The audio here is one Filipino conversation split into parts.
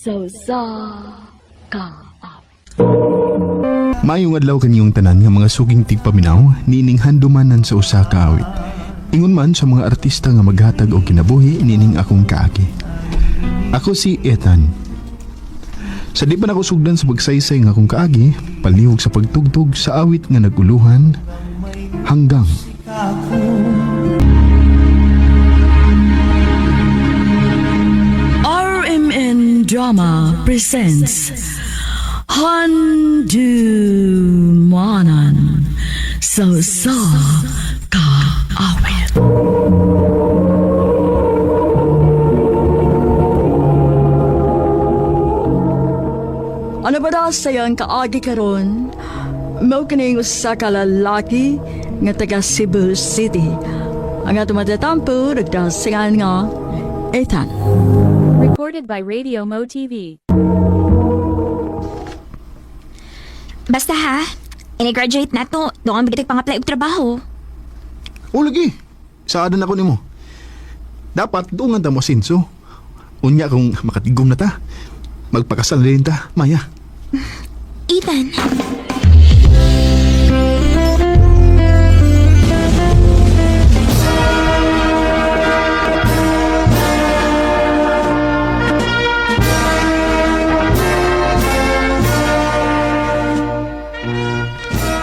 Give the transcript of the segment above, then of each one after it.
So sa ka. Maayong adlaw kaniyong tanan nga mga suging tigpaminaw nining handumanan sa usa ka awit. Ingon man sa mga artista nga maghatag og kinabuhi nining akong kaagi. Ako si Ethan. Sa di pa nakusugdan sa pagsaysay nga akong kaagi, palihog sa pagtugtog sa awit nga naguluhan hanggang. RMN Drama presents Handumanan So sa ka awit. Ano ba daw sayang kaagi karon? Mao kining usa ka lalaki nga taga Cebu City. Ang ato matatampo nagdasingan nga Ethan. Recorded by Radio Mo TV. Basta ha, ini-graduate na to. Doon ang bigitig pang-apply og trabaho. O lagi, saadan ako nimo. Dapat doon nga mo sinso. Unya kung makatigom na ta, magpakasal rin ta, Maya. Ethan,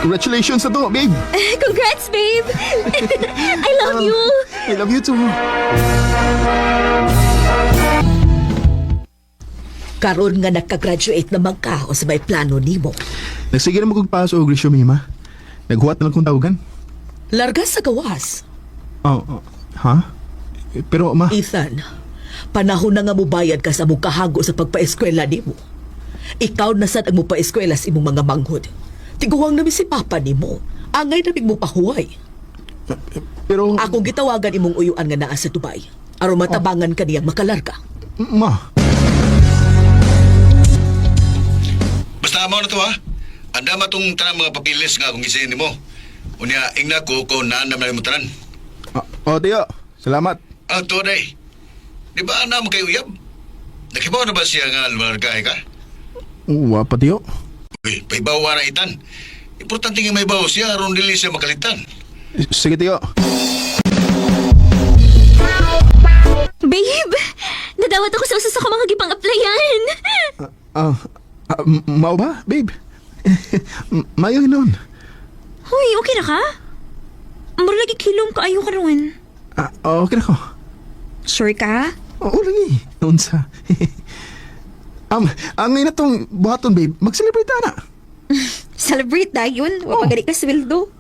Congratulations sa to, babe. congrats babe! I love you! I love you too. Karon nga nagka-graduate naman ka o sa may plano nimo. Nagsige na magpagpaso og resume, ma. Naghuwat na lang kong tawagan. Larga sa gawas. Oh, ha? Pero, ma... Ethan, panahon na nga mubayad ka sa mong kahago sa pagpa-eskwela nimo. Ikaw na sad ang mupa-eskwela sa imong mga manghod. Tiguang namin si Papa nimo. Angay namig mo pahuway. Pero... Akong gitawagan imong uyuan nga naa sa Dubai. Aron matabangan ka niyang makalarga. Ma... Basta mo na to ha. Anda matong tanang mga papilis nga kung isayin mo. Unya, ingna ko kung naandam na mo tanan. Tiyo. Salamat. To day. Di ba na mo kay uyab? Nakibaw na ba siya nga lumargahe ka? Wapa, tiyo. Uy, paibawa na itan. Importante nga may bawa siya aron dili siya makalitan. Sige, tiyo. Babe! Nadawat ako sa usa sa mga gipang-applyan! Mao ba, babe? Mayo hinon. Hoy, okay na ka? Mura lagi kilom ka ayo karon. Okay na ko. Sure ka? Oo, lagi. Noon sa... ang ngayon na tong buhaton, babe. Mag-celebrate na. Celebrate na yun. Wa pagani ka sweldo.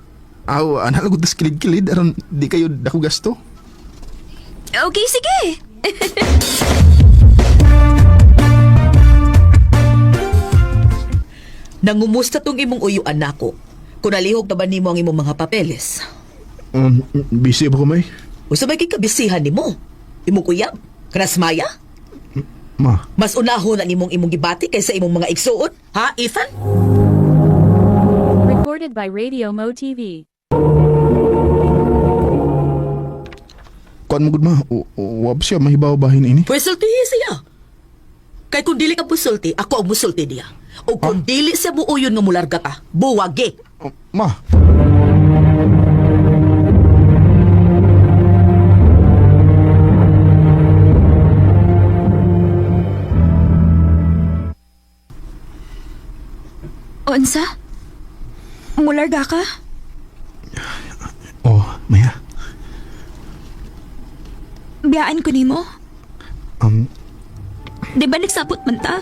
Analagod na kilid-kilid. Aron di kayo dako gasto. Okay, sige. Nangumusta tong imong uyuan nako. Kung nalihog na ba nimo ang imong mga papeles? Busy ba ko, may? Usa may kikabisihan nimo? Imong uyab? Kanas Maya? Ma. Mas unahon ang imong gibati kaysa imong mga igsuon? Ha, Ethan? Recorded by Radio Mo TV. Kuan mo gud, ma. Wab siya mahibaw bahin ini. Pwesultihi siya. Kay kung dili ka pusulti, ako ang musulti niya. O kung dili siya muuyon nga mularga ka, buwagi. Ma. Unsa? Mularga ka? Maya. Biyaan ko nimo? Di ba nagsabot man ta?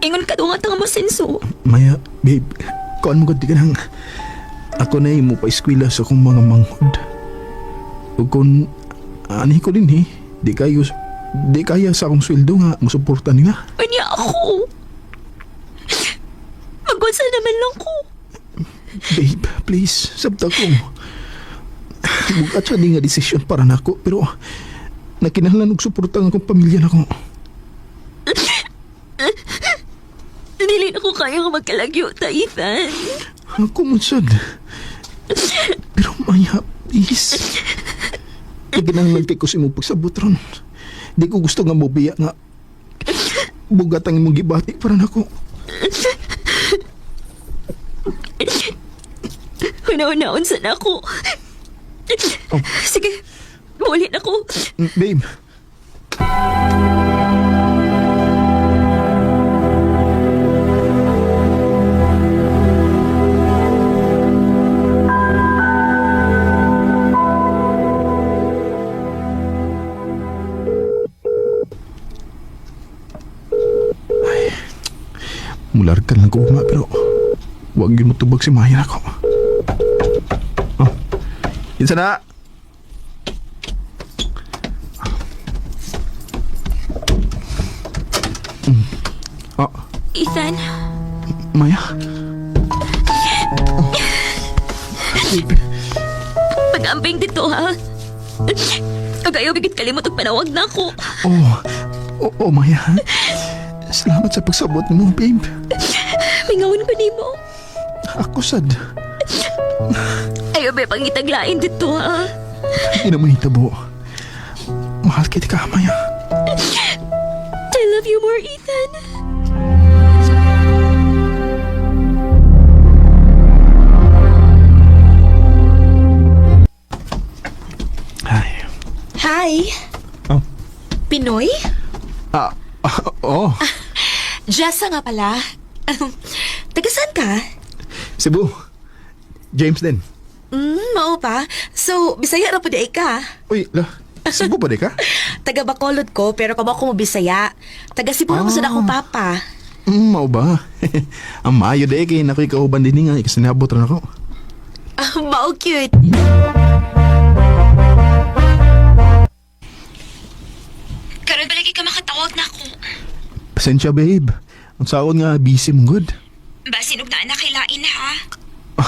Ingon ka doon nga mo senso. Maya, babe. Kuan mo gud di ka nang... Ako na mo pa eskwela sa akong mga manghod. O kung... Ani ko din Di kaya sa akong sweldo nga musuporta nila. Kanya ako. Magwasa naman lang ko. Babe, please, sabta ko. Bugat siya di nga desisyon para nako, pero nakinahanglan og suporta ng akong pamilya nako. Dili na ko kaya nga magkalagyo ta, Ethan. Ako mansad. Pero Maya, please. Nakinahanglan kay ko sa imong pagsabot ron. Di ko gusto nga mobiya nga bugat ang imong gibati para nako. Una-unaon sa ako. Sige, maulit ako. Babe. Mularkan lang ko uma pero wag yun mo tubag si Maya ako. Oh. Insa na? Oh, Ethan, Maya. pag-ambing dito ha. Pag ayaw bigit kalimot og panawag na ako. Oh, Maya. Salamat sa pagsabot mo, babe. Mingawin ko nimo. Ako sad. Ayaw ba pangitaglain dito ha. Hindi na mahitabo. Mahal kita ka, Maya. I love you more, Ethan. Ay. Hi. Oh. Pinoy? Oh. Jessa nga pala. Taga saan ka? Cebu. James din. Mao pa. So, Bisaya ra po di ka. Uy, Cebu pa di ka? Taga Bacolod ko, pero kamo ko mo Bisaya. Taga Cebu ako sa akong papa. Mao ba? Ang maayo di kay nakoy kauban din nga ikasinabot ra nako. Mao cute. Karon ba lagi ka makatawag na ako? Pasensya, babe. Ang saon nga busy mong good. Basin og naa na kay lain ha.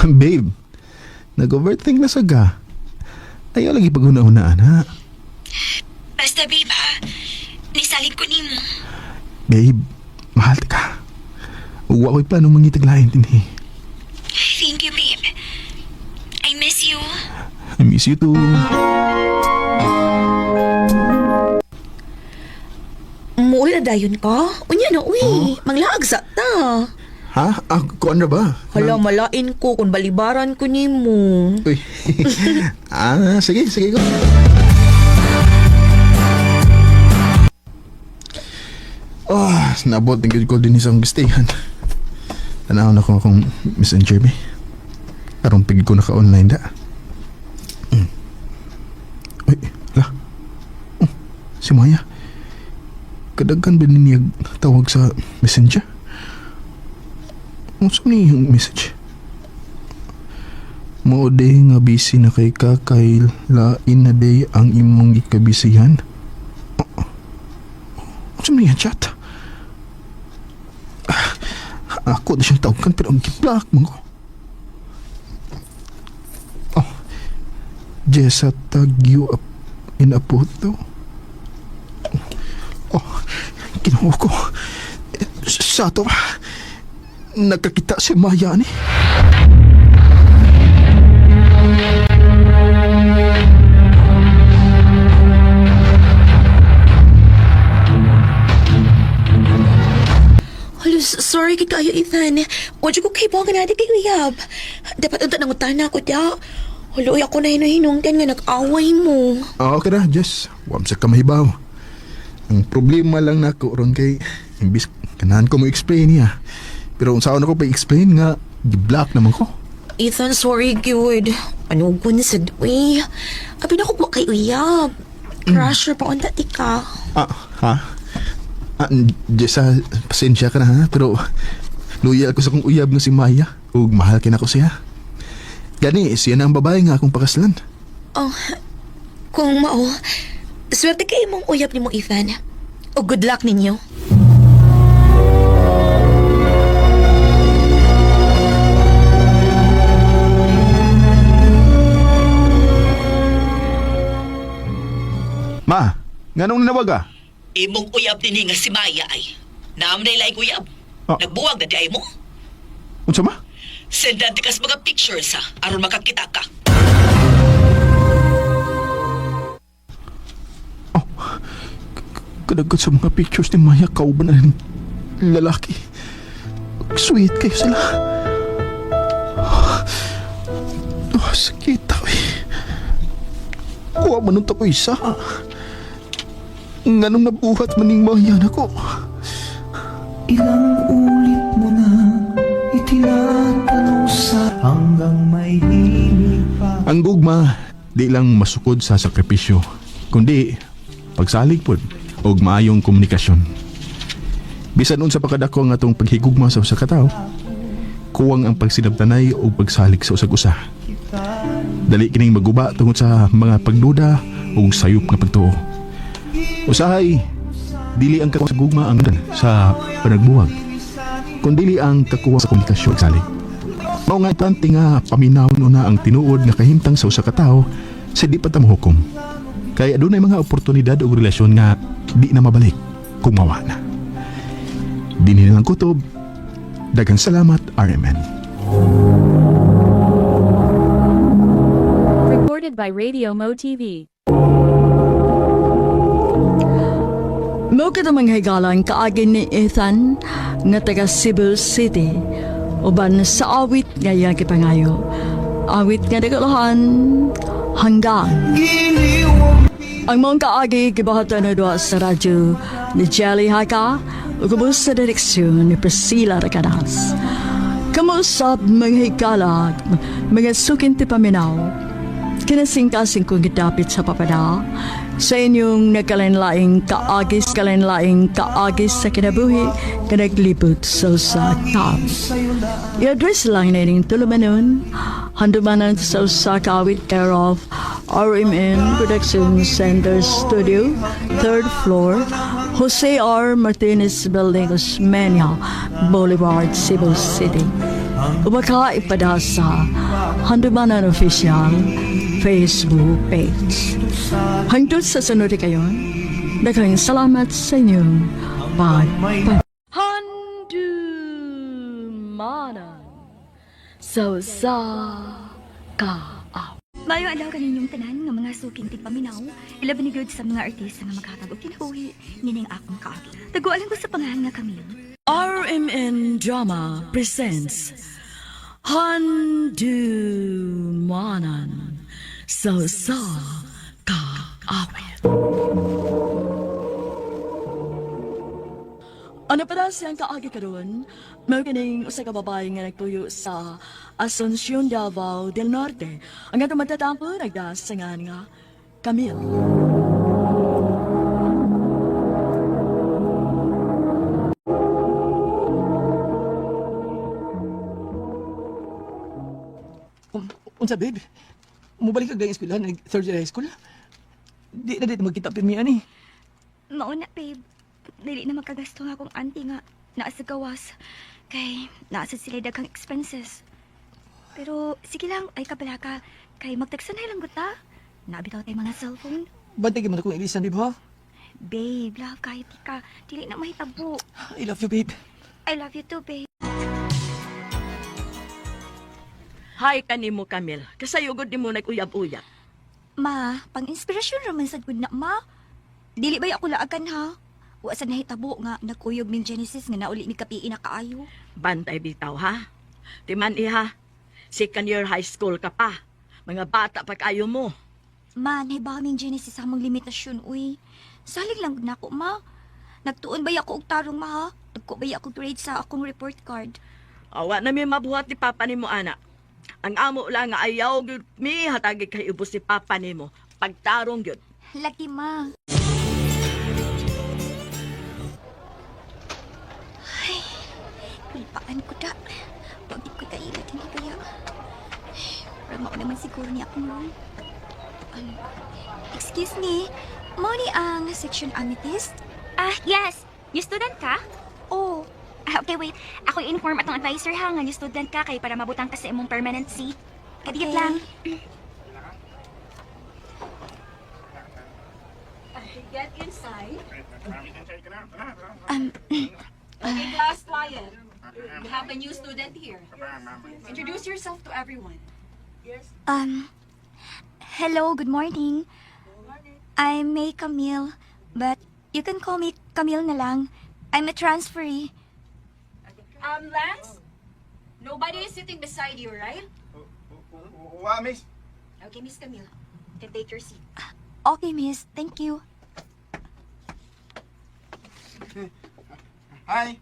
Babe, nag-overthink na saga. Ayaw lagi pag-una-unaan, ha? Basta babe ha. Nisalig ko nimo. Babe, mahal ka. Huwag ko'y planong mangitaglayan din, eh. Thank you babe. I miss you. I miss you too. Muuli na dayon ka? Unya na, uy. Manglaag sa ta. Ha? Kuan na ba? Hala, malain ko kung balibaran ko nimo. Uy. Sige, go. Nabot ng good ko din isang gustihan. Tanaw na ko akong messenger me. Karong pigid ko naka-online da. Uy, la. Si Maya. Kadagkan ba niya tawag sa messenger? Saan niya yung message? Moode nga busy na kay kakay lain na day ang imong ikabisihan. Saan niya chat? Ako na siyang tawagan pero ang giblak mo ko. Jessa tag you up in a photo. Kinuha ko. Sa to ba? Nagkakita si Maya ni. Hala, sorry kay kayo, Ethan. Wadyo ko kay Bonga na di kay Uyab. Dapat unta nangutan na ako diya. Hala, uy ako na hinuhinunggan nga nag-away mo. Okay na, Jess. Wam sa kamahibaw. Ang problema lang na ko ron kay imbis kanahan ko mo explain niya. Pero kung saan ako pa explain nga, gi-block naman ko. Ethan, sorry, good. Ano gun sa uy? Abi na ko po kay Uyab. Crusher pa unta ti ka. Ha? Jessa, pasensya ka na ha. Pero loyal ko sa kong uyab nga si Maya. Ug mahal kin ako siya. Gani, siya na ang babae nga akong pakaslan. Oh, kung mao, swerte kayo mong uyab ni mo, Ethan. O good luck ninyo. Ma, nganong nanawag ka? Imong uyab din nga si Maya ay. Naam na ilay uyab. Ah. Nagbuwag na di ay mo. Unsa ma? Sendan ti kas mga pictures ha. Aron makakita ka. Kadagkat sa mga pictures ni Maya, kauban na rin lalaki. Sweet kayo sila. Oh, sakit ako eh. Kuha man nung ko isa. Nganong nabuhat maning mahiyan ako. Ilang ulit mo na itinatanong sa hanggang may himig pa. Ang gugma, di lang masukod sa sakripisyo, kundi pagsalig pod og maayong komunikasyon. Bisan unsa pa kadako ang atong paghigugma sa usa ka tawo, kuwang ang pagsinabtanay o pagsalig sa usag-usa. Dali kining maguba tungod sa mga pagduda o sayop nga pagtuo. Usahay, dili ang kakuha sa gugma ang sa panagbuwag, kundi ang kakuha sa komunikasyon salig. Mao nga importante nga paminawon una ang tinuod nga kahimtang sa usa ka tawo sa di pa ta mahukom. Kaya adunay mga oportunidad o relasyon nga di na mabalik kung mawa na. Dinhi lang kutob. Daghang salamat, RMN. Recorded by Radio Mo TV. Mo kita manghigalang kaagin ni Ethan nga taga Cebu City uban sa awit nga iyang kipangayo. Awit nga nagalahan hanggang. Ang mong kaagi gibahatan na doa sa radyo ni Jelly Haka o kubos sa direksyon ni Priscilla Racadas. Kamusap manghigala mga sukin ti paminaw. Kinasing-kasing kong gidapit sa papada sa inyong nagkalinlaing kaagis sa kinabuhi ka naglibot sa tao. I-address lang na ining tulumanon, handumanan sa usa ka awit care of RMN Production Center Studio, 3rd floor, Jose R. Martinez Building, Osmeña Boulevard, Cebu City. Ubaka ipadasa handumanan official Facebook page. Hangtod sa sunod kayon, daghang salamat sa inyong handumanan sa kaaw. Mayo alaw kaninyong tanan nga mga suking tigpaminaw, ilaban ni good sa mga artista nga maghatag og kinabuhi nining akong kaagi. Tagualan ko sa pangalan nga Camille. RMN Drama presents Handumanan sa kaawit. Ano para siyang kaagi karon? Mao kining usa ka babae nga nagpuyo sa Asuncion, Davao del Norte. Ang atong matatampo nagdasangan nga Camille. Unsa babe? Mubalik ka gayong eskwela, third year high school? Di na dito magkita pirmihan eh. Mauna, babe. Dili na magkagasto nga akong auntie nga naa sa gawas. Kay naa sa sila daghang expenses. Pero sige lang, ay kabala ka. Kay magtagsanay lang guta. Nabitaw tayo mga cellphone. Bantay mo na kung ilisan, babe ha? Babe, love kahit di ka. Dili na mahitabo. I love you, babe. I love you too, babe. Hi kanimo Camille. Kasayugod nimo nag-uyab-uyab. Ma, pang-inspirasyon raman sad gud na, ma. Dili ba ako laagan ha? Wa sa nahitabo nga nagkuyog min Genesis nga nauli mi kapiin na kaayo. Bantay bitaw ha. Timan iha. Second year high school ka pa. Mga bata pa kayo mo. Ma, nahibaw min Genesis sa among limitasyon, uy. Salig lang na ako, ma. Nagtuon ba ako og tarong, ma, ha? Nagko ba ako grade sa akong report card? Awa na mi mabuhat ni papa nimo ana. Ang amo lang nga ayaw gyud mi hatagi kay ubos si papa nimo. Pagtarong gyud. Lagi, ma. Ay, kulpaan ko da. Pagdi ko kailat, hindi kaya. Parang ako naman siguro niya akong room. Excuse me, mo ni ang section amethyst? Yes. New student ka? Oh, Okay, wait. Ako i-inform atong advisor ha nga new student ka kay para mabutang ka sa imong permanent seat. Kadiyot Okay. lang. Get inside. Okay, Class quiet. We have a new student here. Introduce yourself to everyone. hello, good morning. I'm May Camille, but you can call me Camille na lang. I'm a transferee. Lance? Nobody is sitting beside you, right? Wa, miss. Okay, Miss Camille. You can take your seat. Okay, miss. Thank you. Hi.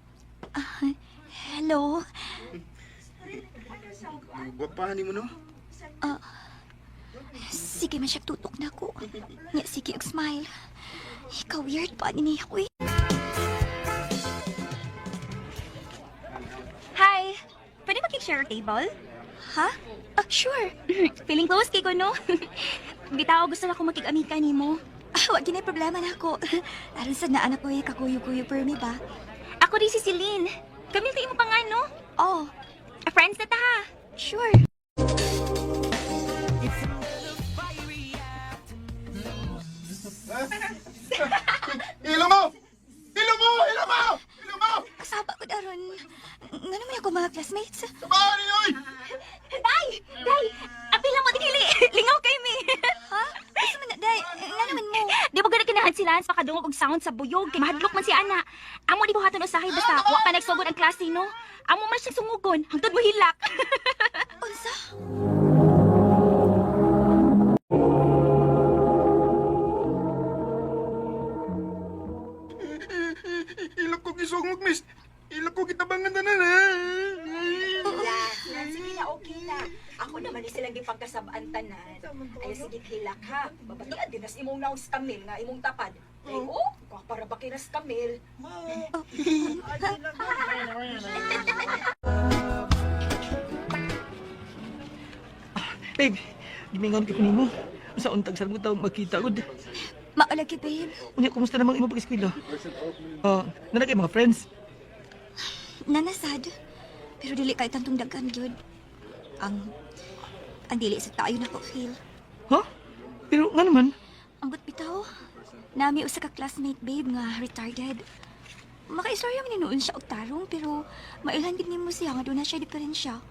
Hello. Gwapahan ni mo, no? Sige man siya tutok na ko. Nya sige og smile. Ikaw weird pa ni ako eh. Hi! Pwede makik-share table? Ha? Sure. Feeling close kay ko, no? Bitaw, gusto na ko makik-amika ni mo. Wag ginay problema na ako. Aron sa naanak ko eh, kakuyo-kuyo per me ba? Ako rin si Celine. Camille, tayo mo pa nga, no? Oh, Friends na ta, ha? sure. Ilo mo! Ilo mo! Ilo mo! Ilo mo! Kasaba ko daron. Nga naman ako mga classmates. Sabahan niyo, oy! Day! Day! Apila mo, tingili! Lingaw kay me! Ha? Basta man na, day. Nga naman mo. Di ba gana kinahan sila sa kadungog og sound sa buyog kay mahadlok man si ana. Amo di buhaton usahay basta wa pa nagsugod ang klase no. Amo man siya sungugon hangtod mo hilak. Unsa? Ilo ko gisungog, miss. Ilo ko kitabangan na na. Sige na, okay na. Ako naman silang gipagkasabaan tanan. Ay, sige, hilak ha. Babatian din nas imong naong stamil nga imong tapad. Ay, para ba kinas Camille? Babe, gimingon ko nimo. Sa untag sa mo taong makita gud. Maulagi, babe. Unya, kumusta namang imo pag-eskwela? Nana kay mga friends? Nanasad. Pero dili kay tantong daghan gyud. Ang dili sa tayo na ko feel. Ha? Pero nga naman, Ambot bitaw. Nami usa ka classmate babe nga retarded. Makaistorya man ni noon siya og tarong pero mailan gid nimo siya nga doon na siya diferensya.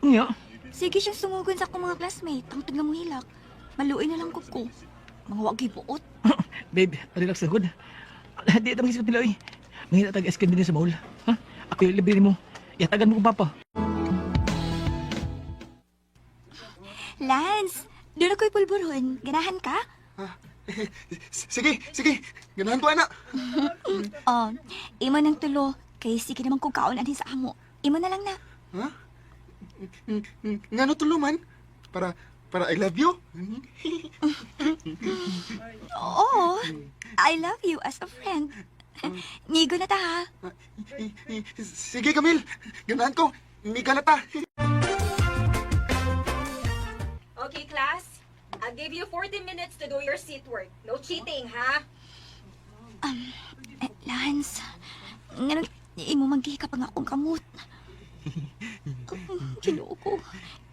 unya. Sige siyang sungugon sa akong mga classmate tangtod nga mohilak. Maluoy na lang ko ko. Mga wagi buot. Babe, relax na good. Di ito mag-isip nila, oy. Mahina tag-eskin din sa mall. Ha? Ako yung libre mo. Yatagan mo kong papa. Lance, doon ako'y pulburon. Ganahan ka? Sige, sige. Ganahan ko, anak. Oh, imo nang tulo. Kay sige naman kung kaon anhin sa amo. Imo na lang na. Ha? Nga no tuluman? Para I love you? Oo, I love you as a friend. Ngigo na ta ha. Sige, Camille. Ganahan ko. Miga na ta. Okay, class. I'll give you 40 minutes to do your seat work. No cheating, ha? Lance, nga imo manggihi ka pa nga akong kamot. Ginoo ko.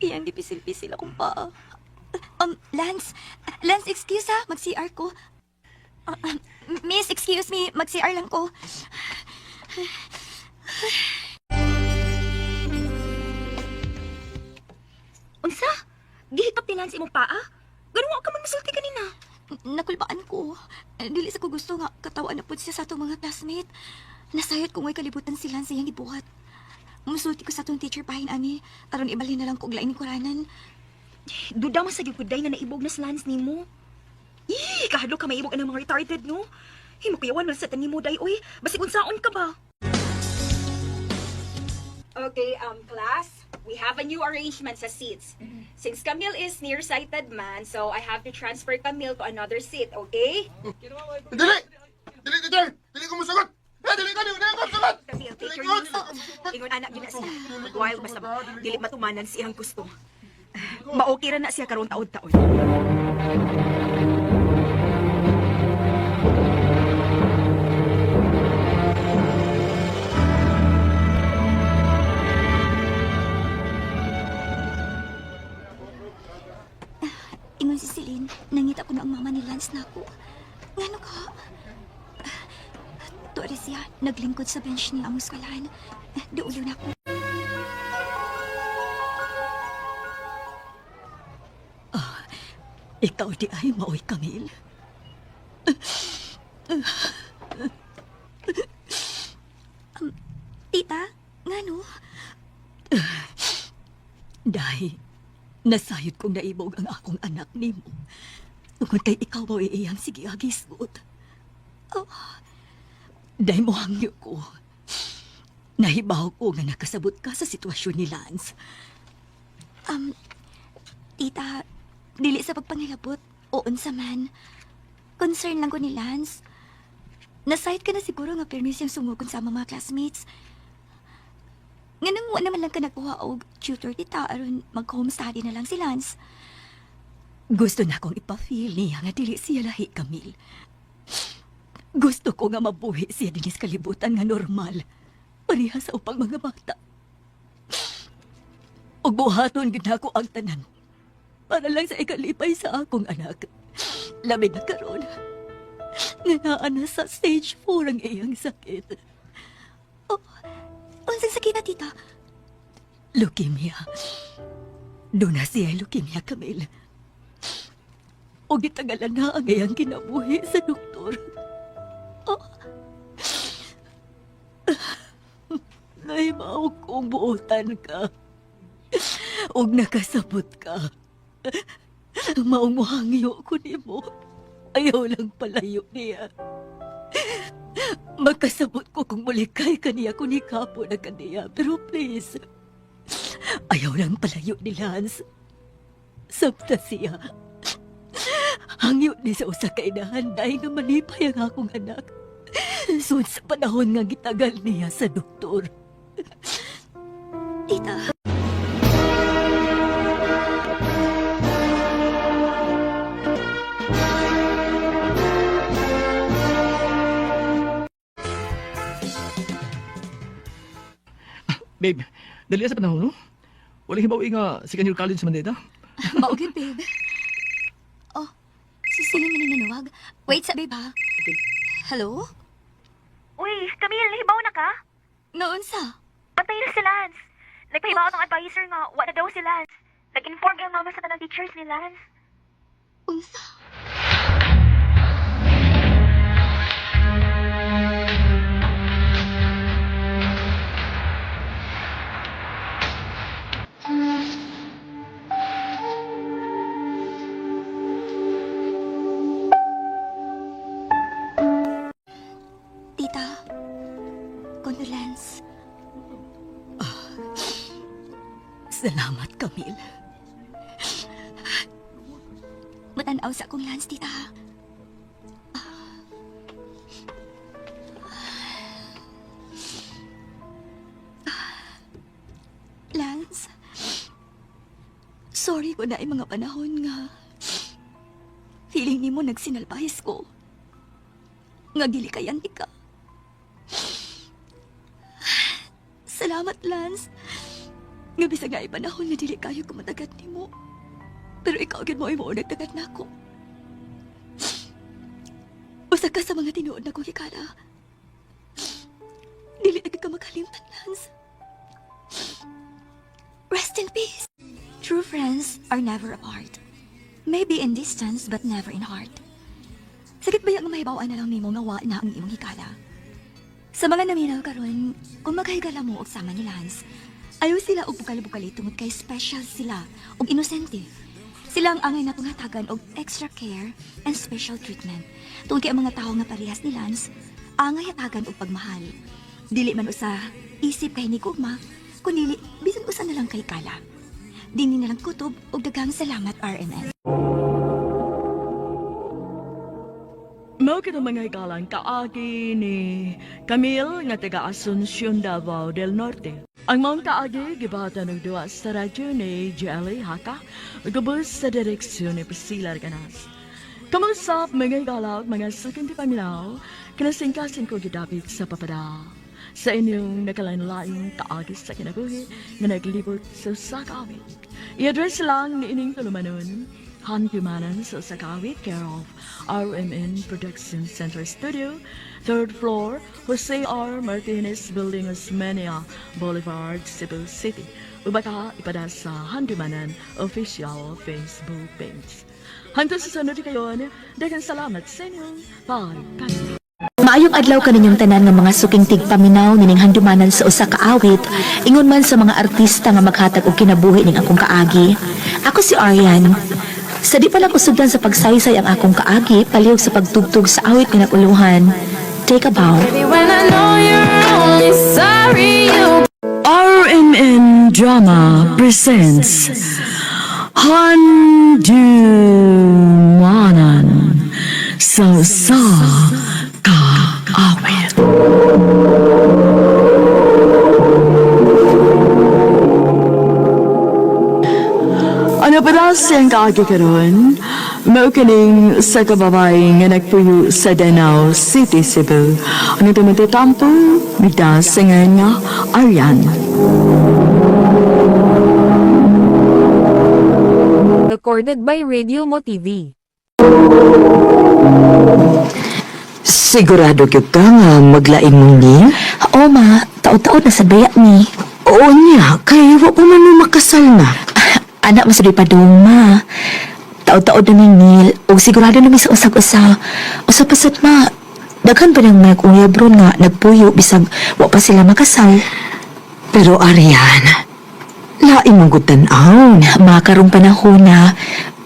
Iyang gipisil-pisil akong paa. Lance, excuse ha. Mag-CR ko. Miss, excuse me. Mag-CR lang ko. Unsa? Gihitap ni Lance imong paa? Ganun ka man masulti kanina. Nakulbaan ko. Dili sa ko gusto nga katawaan na po siya sa atong mga classmate. Nasayot kung may kalibutan sila sa iyang ibuhat. Musulti ko sa atong teacher pahin ani. Aron ibalhin na lang kog lain ni kuranan. Duda man sa gyuday nga naibog na si Lance nimo. Kahadlo ka maibog ang mga retarded no. Himo kuyawan man sa tanimo day oy. Basig unsaon ka ba? Okay, class. We have a new arrangement sa seats. Since Camille is nearsighted man, so I have to transfer Camille to another seat, okay? Dili! Dili, teacher! Dili ko masagot! Dili ko masagot! Camille, take your leave. Ingon anak yun na siya. While basta dili matumanan siyang gusto. Maokira na siya karon taon-taon. Ingon si Celine, nangita ko na ang mama ni Lance na ako. Ngano ka? Tuwari siya, naglingkod sa bench niya ang eskwelahan. Duulo na ako. Ikaw di ay maoy, Camille. Tita, Nga no? Dahil, nasayod kong naibog ang akong anak nimo. Tungkol kay ikaw mo iyang sige agisgot. Oh, dahil mo hangyo ko. Nahibaw ko nga nakasabot ka sa sitwasyon ni Lance. Tita, dili sa pagpangilabot, oon sa man. Concern lang ko ni Lance. Nasayad ka na siguro nga permis yung sumugod sa mga classmates. Nga nang wala naman lang ka nakuha og tutor tita aron mag-home study na lang si Lance. Gusto na kong ipafeel niya nga dili siya lahi, Camille. Gusto ko nga mabuhi siya din sa kalibutan nga normal. Pareha sa upang mga bata. Ug buhaton gid ako ang tanan. Para lang sa ikalipay sa akong anak. Labi na karon. Nga naa na sa stage 4 ang iyang sakit. Unsang sakit na tita? Leukemia. Doon na siya leukemia, Camille. O gitagalan na ang iyang kinabuhi sa doktor. Naibaw kong buutan ka. O nakasabot ka. Maong mohangyo ko ni mo. Ayaw lang palayo niya. Magkasabot ko kung mulikay kaniya ko ni Kapo na kaniya. Pero please, ayaw lang palayo ni Lance. Sabta siya. Hangyo ni sa usa ka inahan dahil nga malipay ang akong anak. Sud sa panahon nga gitagal niya sa doktor. Tita. Babe, dali sa panahon, no? Walang hibaw nga second year college man dito. Maugid, babe. Oh, Cecilia man yung nanawag. Wait sa babe, ha? Hello? Uy, Camille, nahibaw na ka? Noon sa? Patay na si Lance. Nagpahibaw ng advisor nga, wala daw si Lance. Nag-inform yung mama sa tanang teachers ni Lance. Unsa? Tita, condolence. Salamat, Camille. Matanaw sa akong Lance, tita. Lance, sorry ko na ay mga panahon nga. Feeling ni mo nagsinalpahis ko. Nga dili kayanti ka. Salamat, Lance. Nga bisag nga ay panahon nga dili kayo kumatagat ni mo. Pero ikaw agad mo ay mo nagtagat na ako. Usa ka sa mga tinuod na kong hikala. Dili agad ka makalimtan, Lance. Rest in peace. True friends are never apart. Maybe in distance but never in heart. Sakit ba yung mahibawaan na lang nimo nga wa na ang imong hikala? Sa mga naminaw karon, kung maghigala mo og sama ni Lance, ayaw sila og bukal-bukali tungod kay special sila og inosente. Sila ang angay na pangatagan og extra care and special treatment. Tungod kay ang mga tao nga parehas ni Lance, angay hatagan og pagmahal. Dili man usa isip kay ni gugma, kundi bisan usa na lang kay kala. Dini na lang kutob og daghang salamat RMN. Mao kita mga hikalang kaagi ni Camille nga taga Asuncion, Davao del Norte. Ang maong kaagi gibata ng duwa sa radyo ni Jelly Haka gabos sa direksyon ni Priscilla Arganas. Kamusap mga hikalang mga sakinti paminaw kinasingkasin ko gidapit sa papada sa inyong nakalain-laing kaagi sa kinabuhi nga naglibot sa sakawit. I-address lang ni ining tulumanon Handymanan sa Sakawit, care of RMN Production Center Studio, 3rd floor, Jose R. Martinez Building, Osmeña Boulevard, Cebu City. Ubaka ipada sa Handymanan official Facebook page. Hanggang sa sunod kayon, daghang salamat sa inyong pagkakita. Maayong adlaw kaninyong tanan nga mga suking tigpaminaw nining handumanan sa usa ka awit, ingon man sa mga artista nga maghatag og kinabuhi ning akong kaagi. Ako si Arian. Sa di pa lang usugdan sa pagsaysay ang akong kaagi, palihog sa pagtugtog sa awit nga naguluhan. Take a bow. RMN Drama presents Handumanan sa kaawit. Ano pa daw siyang kaagi karon? Mao kining sa kababay nga nagpuyo sa Danau City, Cebu. Ang tumatitampo, midasingan nga Arian. Recorded by Radio Mo TV. Sigurado gyud ka nga maglain mong ni? Oo ma, taod-taod na sa baya ni. Oo niya, kay wa pa man makasal na. Anak mas pa dong ma. Taod-taod na ning Neil, o sigurado na may sa usag-usa. Usap-usap ma, daghan pa ng mga uyabron nga nagpuyo bisag wa pa sila makasal. Pero Arian, lain mong gutanaw. Makarong panahon na,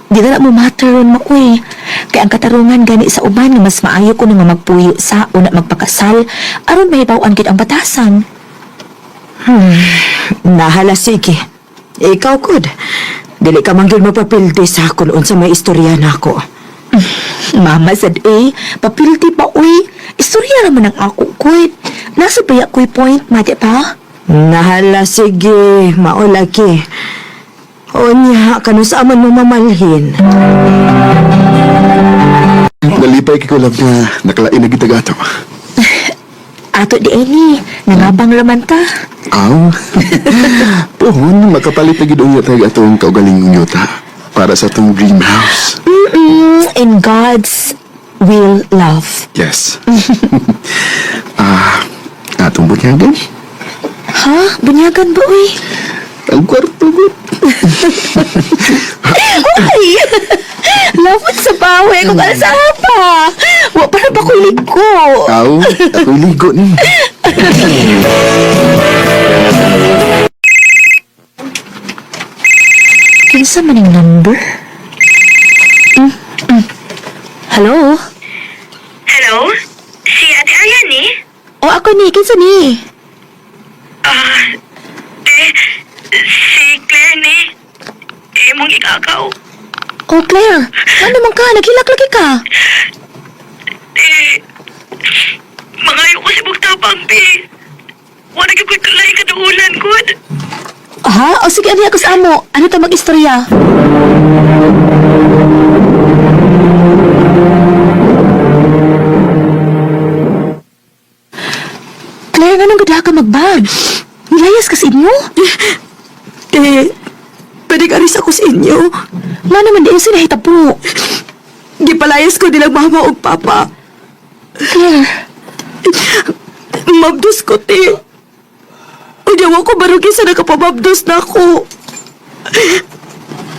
di na mo mataron mo uy. Kaya ang katarungan gani sa uban nga mas maayo ko nga magpuyo sa una magpakasal, aron mahibaw-an gid ang batasan. Nahala sige. Ikaw kud. Dili ka man gyud mapapildi sa akon unsa may istorya nako. Mama sad papilti pa uy. Istorya naman ang ako kuy. Nasa baya kuy point, mati pa? Nahala sige, maulaki. O niya, kanusa man mo mamalhin. Nalipay kay ko love nga nakalain na kita gato. Ato di ni, nangabang raman ta. Aw. Puhon, makapalit na gid unya tag atong kaugalingong yuta para sa atong dream house. In God's will, love. Yes. Atong bunyagan. Ha? Bunyagan ba uy? Ang kwarto ko. Uy! Lapot sa bawi kung asa pa. Wa para ba ko ligo? Aw, ako'y ligo ni. Kinsa man yung number? Hello? Hello? Si Ate Arian ni? O ako ni, kinsa ni? Si Claire ni. Mong ikakaw. Oh, Claire, ano naman ka? Naghilak lagi ka. Mangayo ko si Bugtapang, Pi. Wala ka ko'y kalay kaduulan, good. Ha? O sige, ano ako sa amo? Ano ta mag-istorya? Claire, anong gada ka magbag? Nilayas ka sa inyo? Pwede ka rin ako sa inyo. Ma naman di yung sinahitabo. Gipalayas ko nilang mama o papa. Claire, Mabdos ko, ti. Udiyaw ako barugi sa nakapamabdos na ako.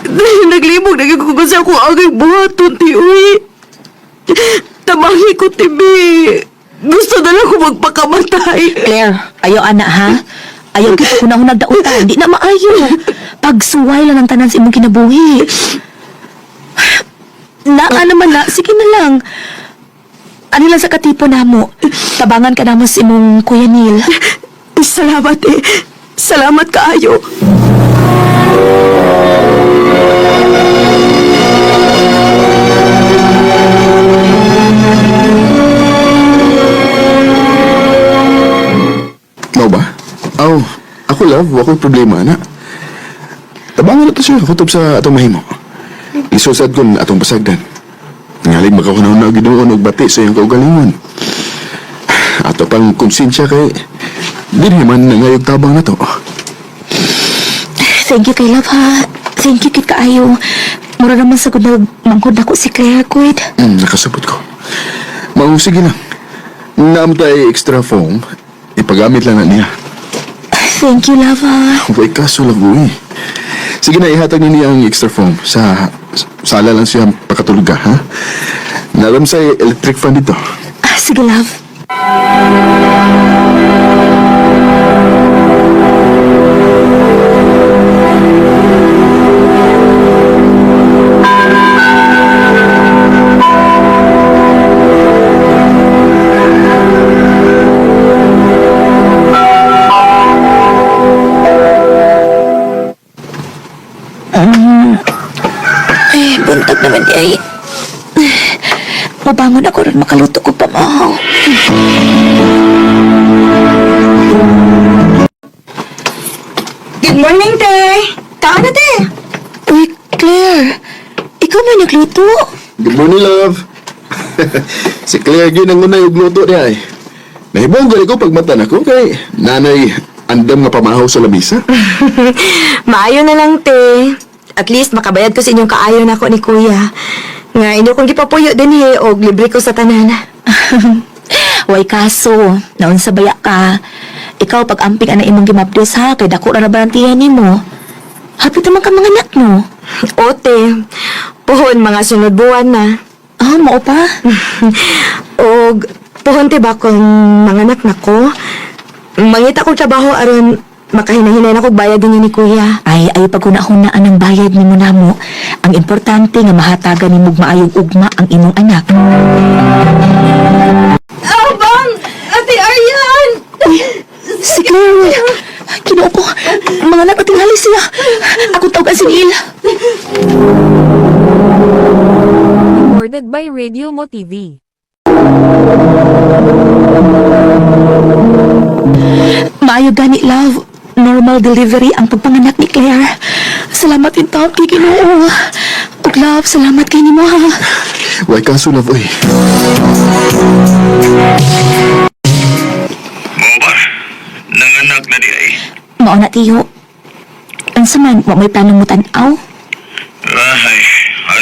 Dahil naglimog, nagigugugo sa ako agay buhaton, ti, uy. Tamahi ko, ti, bi. Gusto na lang ako magpakamatay. Claire, ayaw ana ha? Ayaw kita hunahunag dauta, hindi na maayo. Pagsuway lang ang tanan sa imong kinabuhi. Naa naman na, sige na lang. Ano lang sa katipo namo? Tabangan ka namo sa imong Kuya Neil. Salamat, eh. Salamat kaayo. Mau ba? Aw, ako love, wako'y problema na. Tabangan na to siya, kutob sa atong mahimo. Isusad ko na atong pasagdan. Ngaling makakunaw na ginoon og bati sa iyang kaugalingon. Ato pang konsensya kay di naman nangayog tabang na to. Thank you kay love ha. Thank you kit kaayo. Mura naman sa kunag manghod ako si Claire Quid. Nakasabot ko. Mau, sige lang. Naamtay extra foam, ipagamit lang na niya. Thank you, love ha. Huwag kaso lang eh. Sige na, ihatag niya ang extra foam. Sa sala lang siya pakatulog ka, ha? Naram sa electric fan dito. Sige, love. Ay, buntag naman di ay. Mabangon ako rin makaluto ko pa mo. Good morning, te. Kaan na, te. Uy, Claire. Ikaw man nagluto. Good morning, love. Si Claire yun ang unay ugluto niya eh. Nahibong gali ko pagmatan ako kay nanay andam nga pamahaw sa lamisa. Maayo na lang, te. At least makabayad ko sa inyong kaayo na ako ni kuya. Nga inyo kong gipapuyo din og libre ko sa tanan. Way kaso, naon sa baya ka. Ikaw pag amping ana imong gimabdos ha, kay dako ra na barantiyan nimo. Hapit naman ka mga anak no. Ote, puhon mga sunod buwan na. Ah, mao pa? Og puhon te ba kung mga anak na ko? Mangita kong trabaho aron makahinahinay na kong bayad din ni kuya. Ay pagkunahunaan ang bayad nimo namo. Ang importante nga mahatagan nimo maayong ugma ang imong anak. Abang! Ate Aryan! Si Claire, kinuo ko. Mga anak natingali siya. Ako tawag si Neil. Recorded by Radio Mo TV. Maayo gani, love. Normal delivery ang pagpanganak ni Claire. Salamat in taon kay Ginoo. Ug love, salamat kay nimo ha. Way kaso, love, oy. Mao ba? Nanganak na di ay. Mao na tiyo. Unsa man wa may planong mo tan-aw?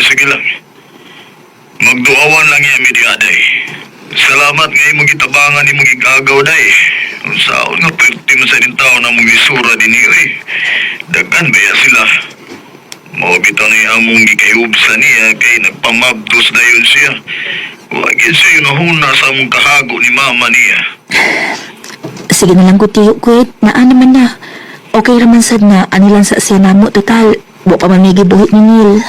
Sige lang. Magduawan lang yan, media day. Salamat nga imong gitabangan imong igagaw day. Unsaon nga perti mo sa din tao na mong isura din eh. Daghan baya sila. Mao bitaw ni among gikayubsa niya kay nagpamabdos na yun siya. Wag yun siya nahuna sa among kahago ni mama niya. Sige na lang ko tiyo, Kuwait. Naan naman na. Okay raman sad na. Ani lang sa siya namo. Total, wa pa man may gibuhit ni Neil.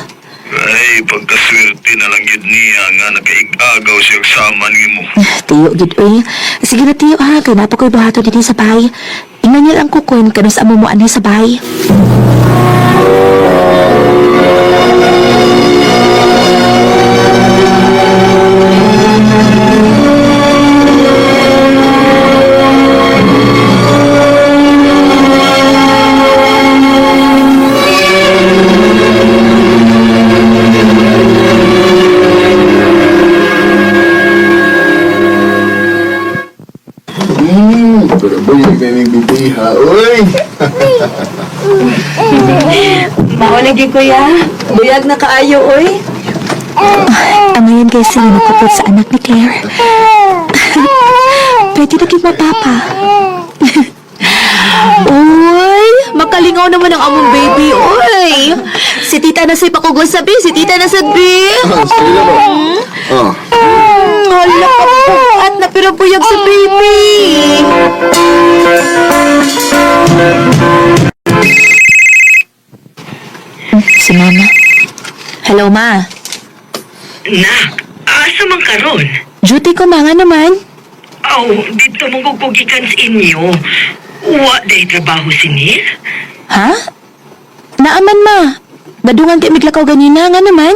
Ay, pagkaswerte na lang yun niya nga nakaigagaw siya sama ni mo. Tiyo, gid oy. Sige na tiyo ha. Kaya napa ko'y bahato dito sa bahay. Ingnan niya lang ko kung kanus amo mo ani sa bahay. Pero buyag na yung bibiha, uy! Mao lagi kuya. Buyag na kaayo, oy. Amayan kay sila nagkupot sa anak ni Claire. Pwede na kayo mapapa. Uy, makalingaw naman ang among baby, uy. Si tita na sa'y pakugos sabi, si tita na sabi. Sige na ba? Oh. Hala ka po, at napirapuyag sa baby. Si Mama. Hello, Ma. Nak, asa man karon? Duty ko mga naman. Aw, dito mong gugugikan sa inyo. Wa day trabaho si Neil? Ha? Naaman, Ma. Badungan kayo miglakaw ganina nga naman.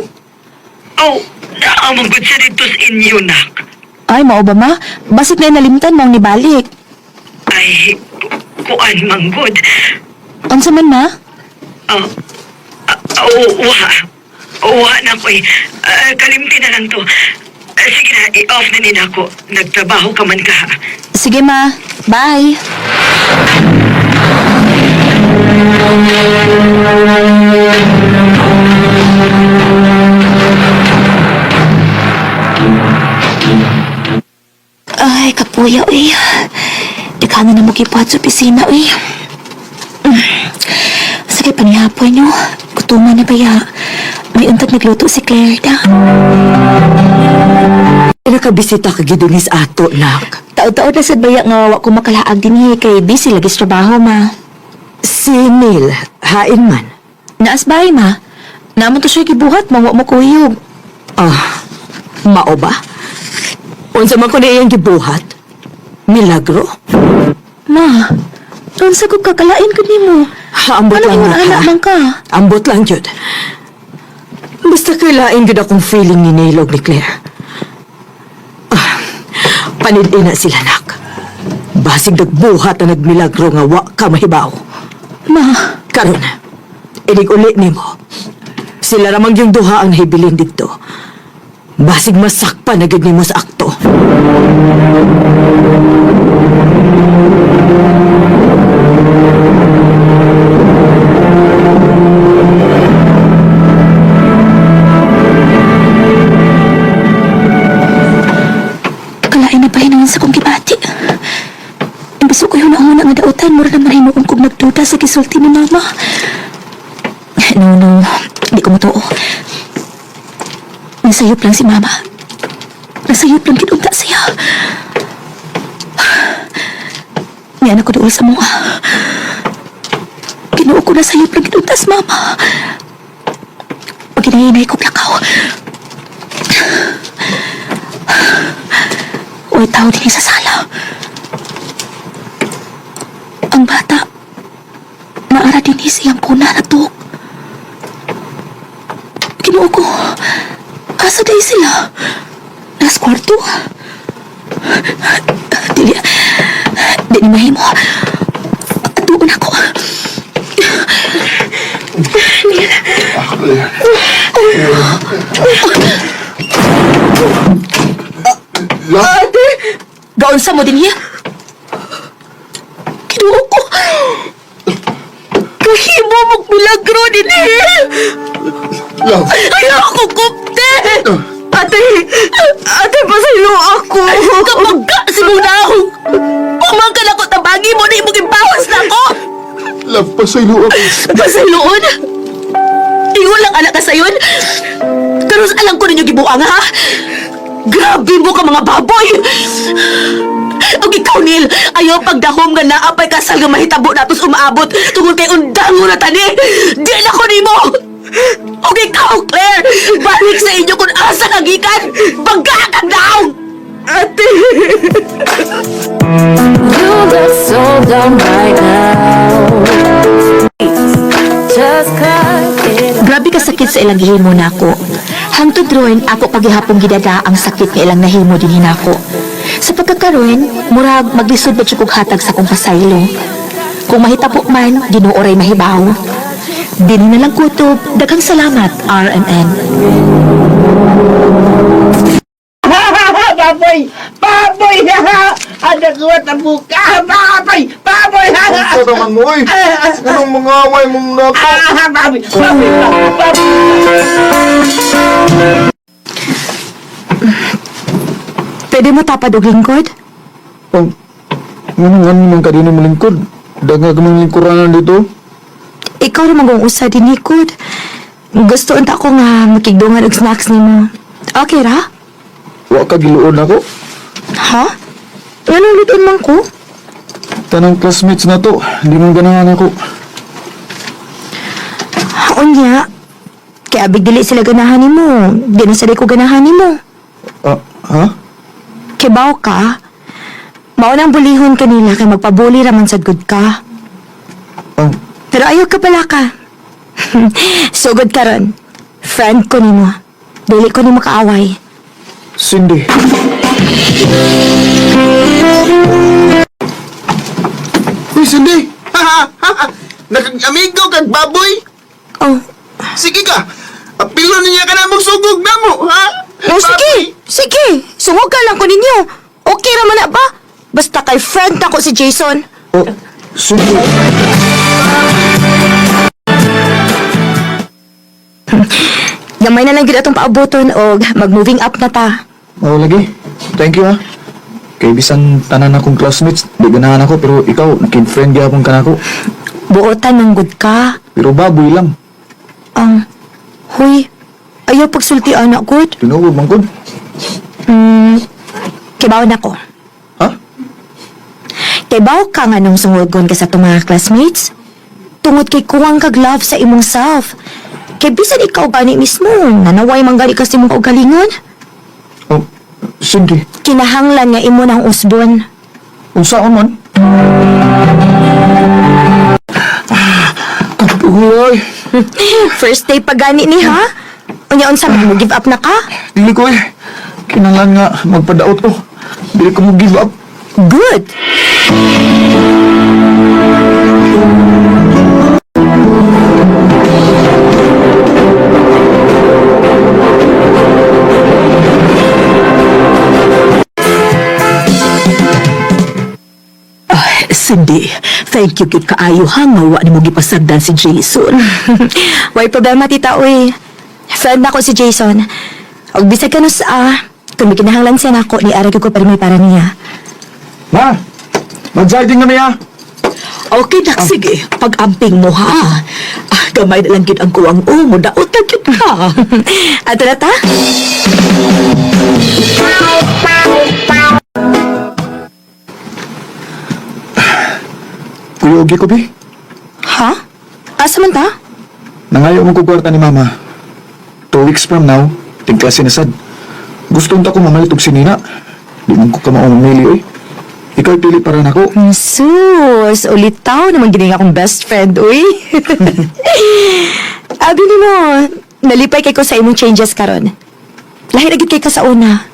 Aw, naamang gud siya dito sa inyo, nak. Ay, mao ba, Ma? Basit na nalimtan mong nibalik. Ay, kuan manggod. Unsa man, Ma? Wa na ko eh. Kalimti na lang to. Sige na, i-off na nila ako. Nagtrabaho ka man ka, ha? Sige, Ma. Bye. Ay, kapuya, uy. Ikaw na mo kipuhat sa opisina, uy. Sige, panihapon nyo. Gutuman na ba ya? May untag nagluto si Claire da. nakabisita ka gidunis ato, nak. Taon-taon na sad baya nga wa ko makalaag dinhi kay busy lagi sa trabaho, ma. Si Neil, hain man. Naas bahay, ma. Naman to siya gibuhat, mawa mo kuyog. Ah, mao ba? Unsa man ko na iyang gibuhat? Milagro? Ma, doon sa kong kakalain ko nimo. Ambot Ano lang yung na, anak ha? man ka? Ambot lang yun. Basta kailain yun akong feeling ni Neil o ni Claire. Ah, panidin na sila, nak. Basig nagbuhat na nagmilagro nga wa ka mahibaw. Ma, Karon, inig uli ni mo. Sila ramang yung duha ang nahibilin dito. Basig masakpa na gid nimo sa akto. kalain na bahay naman sa kong gibati. Imbis ko yung nauna nga dautan, mura naman hinuon kong nagduda sa gisulti ni mama. No, di ko matuo. Nasayop lang si mama. Nasayop lang kinunta siya. May anak ko doon sa mga. Kinuo ko nasayop lang kinunta si mama. Pag hinahinay kong lakaw. Uy, tao din sa sala. Ang bata, naara din siyang puna na tuok. Kinuo ko, asa day sila? Nas kwarto? Dili mahimo. Tuon ako. Ate! Gaon sa mo din niya? Kinuo ko. Kahimo mong milagro din niya. Ayaw ko kupte! Ate, pasaylo ako. Kapag ka, simunaw. Pumangkan ako, tabagi mo na imong ibawas na ako. Pasaylo ako. Pasayloon? Ingon lang anak ka sayon? Pero alam ko ninyo gibuang, ha? Grabe mo ka mga baboy! Og ikaw, Neil, ayaw pagdahom nga naapay kasal nga mahitabo natos umaabot tungkol kay undang mo na tani! Di na ko nimo! Og ikaw, Claire, balik sa inyo kung asa nagikan! Bagakag daw! Ate! You look so dumb right now. Just cry. Grabe ka sakit sa ilang gihimo na ako. Hangtod roon, ako paghihapong gidada ang sakit nga ilang nahimo din hinako. Sa pagkakaroon, murag maglisod na tsukog hatag sa kong pasaylo. Kung mahitabo man, ginuoray mahibaw. Dini na lang kutob, daghang salamat, RMN. Baboy! Baboy! Anak ko at ang buka! Baboy! Baboy! Ano naman mo eh? Anong mga away mong nako? Baboy! Baboy! Pwede mo tapad og lingkod? Ano nga naman ka din ang malingkod? Daga ka mang lingkuranan dito? Ikaw naman kung usa din ikod. Gusto unta ko nga makigdungan og snacks nimo. Okay ra? Wa ka giluon ako? Ha? Anong luton man ko? Tanang classmates na to. Hindi man ganahan ako. Unya. Kaya abig dili sila ganahan nimo. Di na sila ko ganahan nimo. Ha? Kibaw ka? Maunang bulihon kanila kay magpabuli raman sad gud ka. Pero ayaw ka pala ka. Sugod ka ron. Friend ko nimo. Dili ko nimo kaaway. Cindy. Uy, Cindy! Nag-amigo kag baboy? Oh. Sige ka! Apilo niya ka na magsugog na mo, ha? Oh, sige! Sige! Sungog ka lang ko ninyo. Okay raman na ba? Basta kay friend ako si Jason. Oh, Cindy. Gamay na lang gid atong paaboton og mag-moving up na ta. Oh, lagi. Thank you, ha? Kay bisan tanan akong classmates, di ganahan ako, pero ikaw, nakin-friend gyapon ka na ako. Buotan ng good ka. Pero baboy lang. Huy, ayaw pagsulti anak good. Tinuod man gud. Kibaw na ko. Ha? Kibaw ka nga nung sungulgon ka sa itong mga classmates. Tungod kay kuwang kag love sa imong self. Kay bisan ikaw gani mismo, nanaway manggali ka sa imong kaugalingon. Oh, sige. Kinahanglan nga imo ng usbon. Unsaon man? Uy, First day pa gani ni ha? Unya unsa mo give up na ka? dili ko eh. Kinanglan nga magpadaot ko. Dili ko mo give up. Good. Cindy, thank you kit kaayo ha nga wa nimo gipasagdan si Jason. Way problema tita uy. Friend na ko si Jason. Og bisag ka no sa kung may kinahanglan siya nako ni ara ko permi para niya. Ma! Mag-jogging na niya! Okay, dak sige. Pag-amping mo ha. Gamay na lang gid ang kuwang mo daot na gid ka. Ato na ta? Kuya Ugi ko, Bi. Ha? Asa man ta? Nangayo mo kugwarta ni Mama. 2 weeks from now, tingklase na sad. Gusto unta ko mamalit og sinina. Di man ko ka maumili, oy. Ikaw pili para nako. Sus, ulitaw naman gining akong best friend, uy. Abi ni mo, nalipay kay ko sa imong changes karon. Lahi na gid kay ka sa una.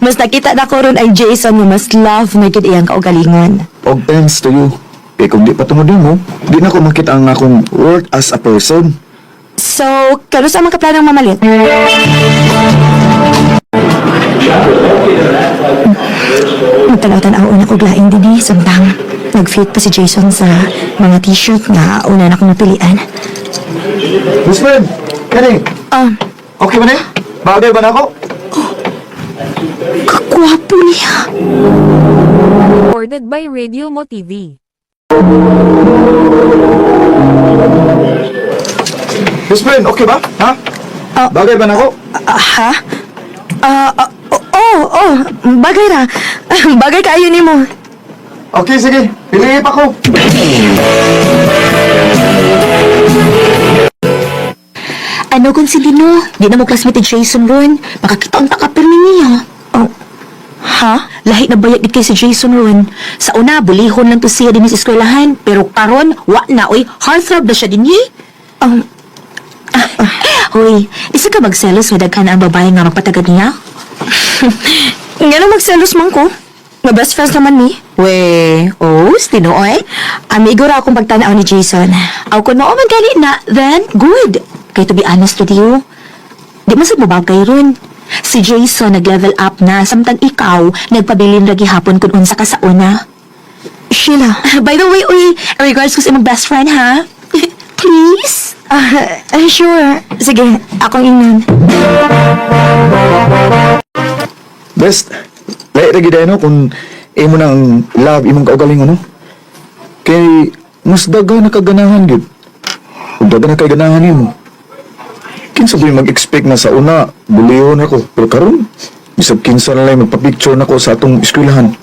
Mas nakita na ko ron ay Jason nga mas love na gid iyang kaugalingon. Og thanks to you. Kaya kung di patungod mo, di na ko makita ang akong worth as a person. So, kano sa mga kaplanong mamalit? Magtanaw-tanaw una ko glaing din eh, samtang nag-fit pa si Jason sa mga t-shirt nga una na kong napilian. Husband! Kani! Okay ba na eh? Bagay ba na ako? Kakwapo niya. Recorded by Radio Mo TV. Husband, okay ba? Ha? Bagay ba na ako? Ha? Bagay ra. Bagay kayo ni mo. Okay, sige. Piliin pa ko. Ano kung si Dino? Di na mo classmate ni Jason ron. Makakita ang takapir niya. Oh. Ha? Lahi na bayad gid kay si Jason ron. Sa una, bulihon lang to siya din sa eskwelahan. Pero karon, wa na, oy. Heartthrob na siya din Hoy, isa ka magselos nga daghan ang babae nga magpatagad niya? Nga na magselos man ko. Nga best friends naman ni. We, Tinooy? Amigo ra akong pagtanaw ni Jason. Aw, kung mao man gali na, then good. Kay to be honest with you, di man sa babagay ron. Si Jason nag-level up na, samtang ikaw, nagpabilin lagi hapon kung unsa ka sa una. Sheila. By the way, uy, regards ko sa imong best friend, ha? Please? Sure. Sige, akong ingnan. Best, lahi lagi dahil no, kung imo nang love, imong kaugaling no? Kay, mas daga na kaganahan yun. Kung daga na kaganahan yun mo. Kinsa ko yung mag-expect na sa una, bulihon ako. Pero karon, bisag kinsa na lang magpa-picture na ko sa atong eskwelahan.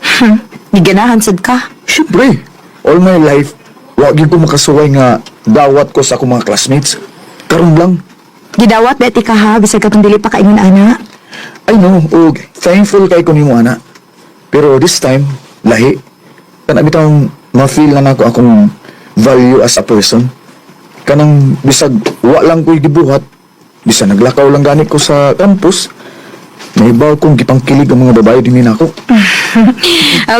Giganahan sad ka. Siyempre, all my life, wag yun ko makasuway nga dawat ko sa akong mga classmates. Karon lang. Gidawat beti ka ha, bisag ka dili pa kaingon ana. I know, og thankful kay ko nimo ana. Pero this time, lahi. Kana bitang ma-feel na nako akong value as a person. Kanang bisag wa lang ko'y gibuhat, bisag naglakaw lang ganit ko sa campus, naibaw kong gipangkilig ang mga babae din nako.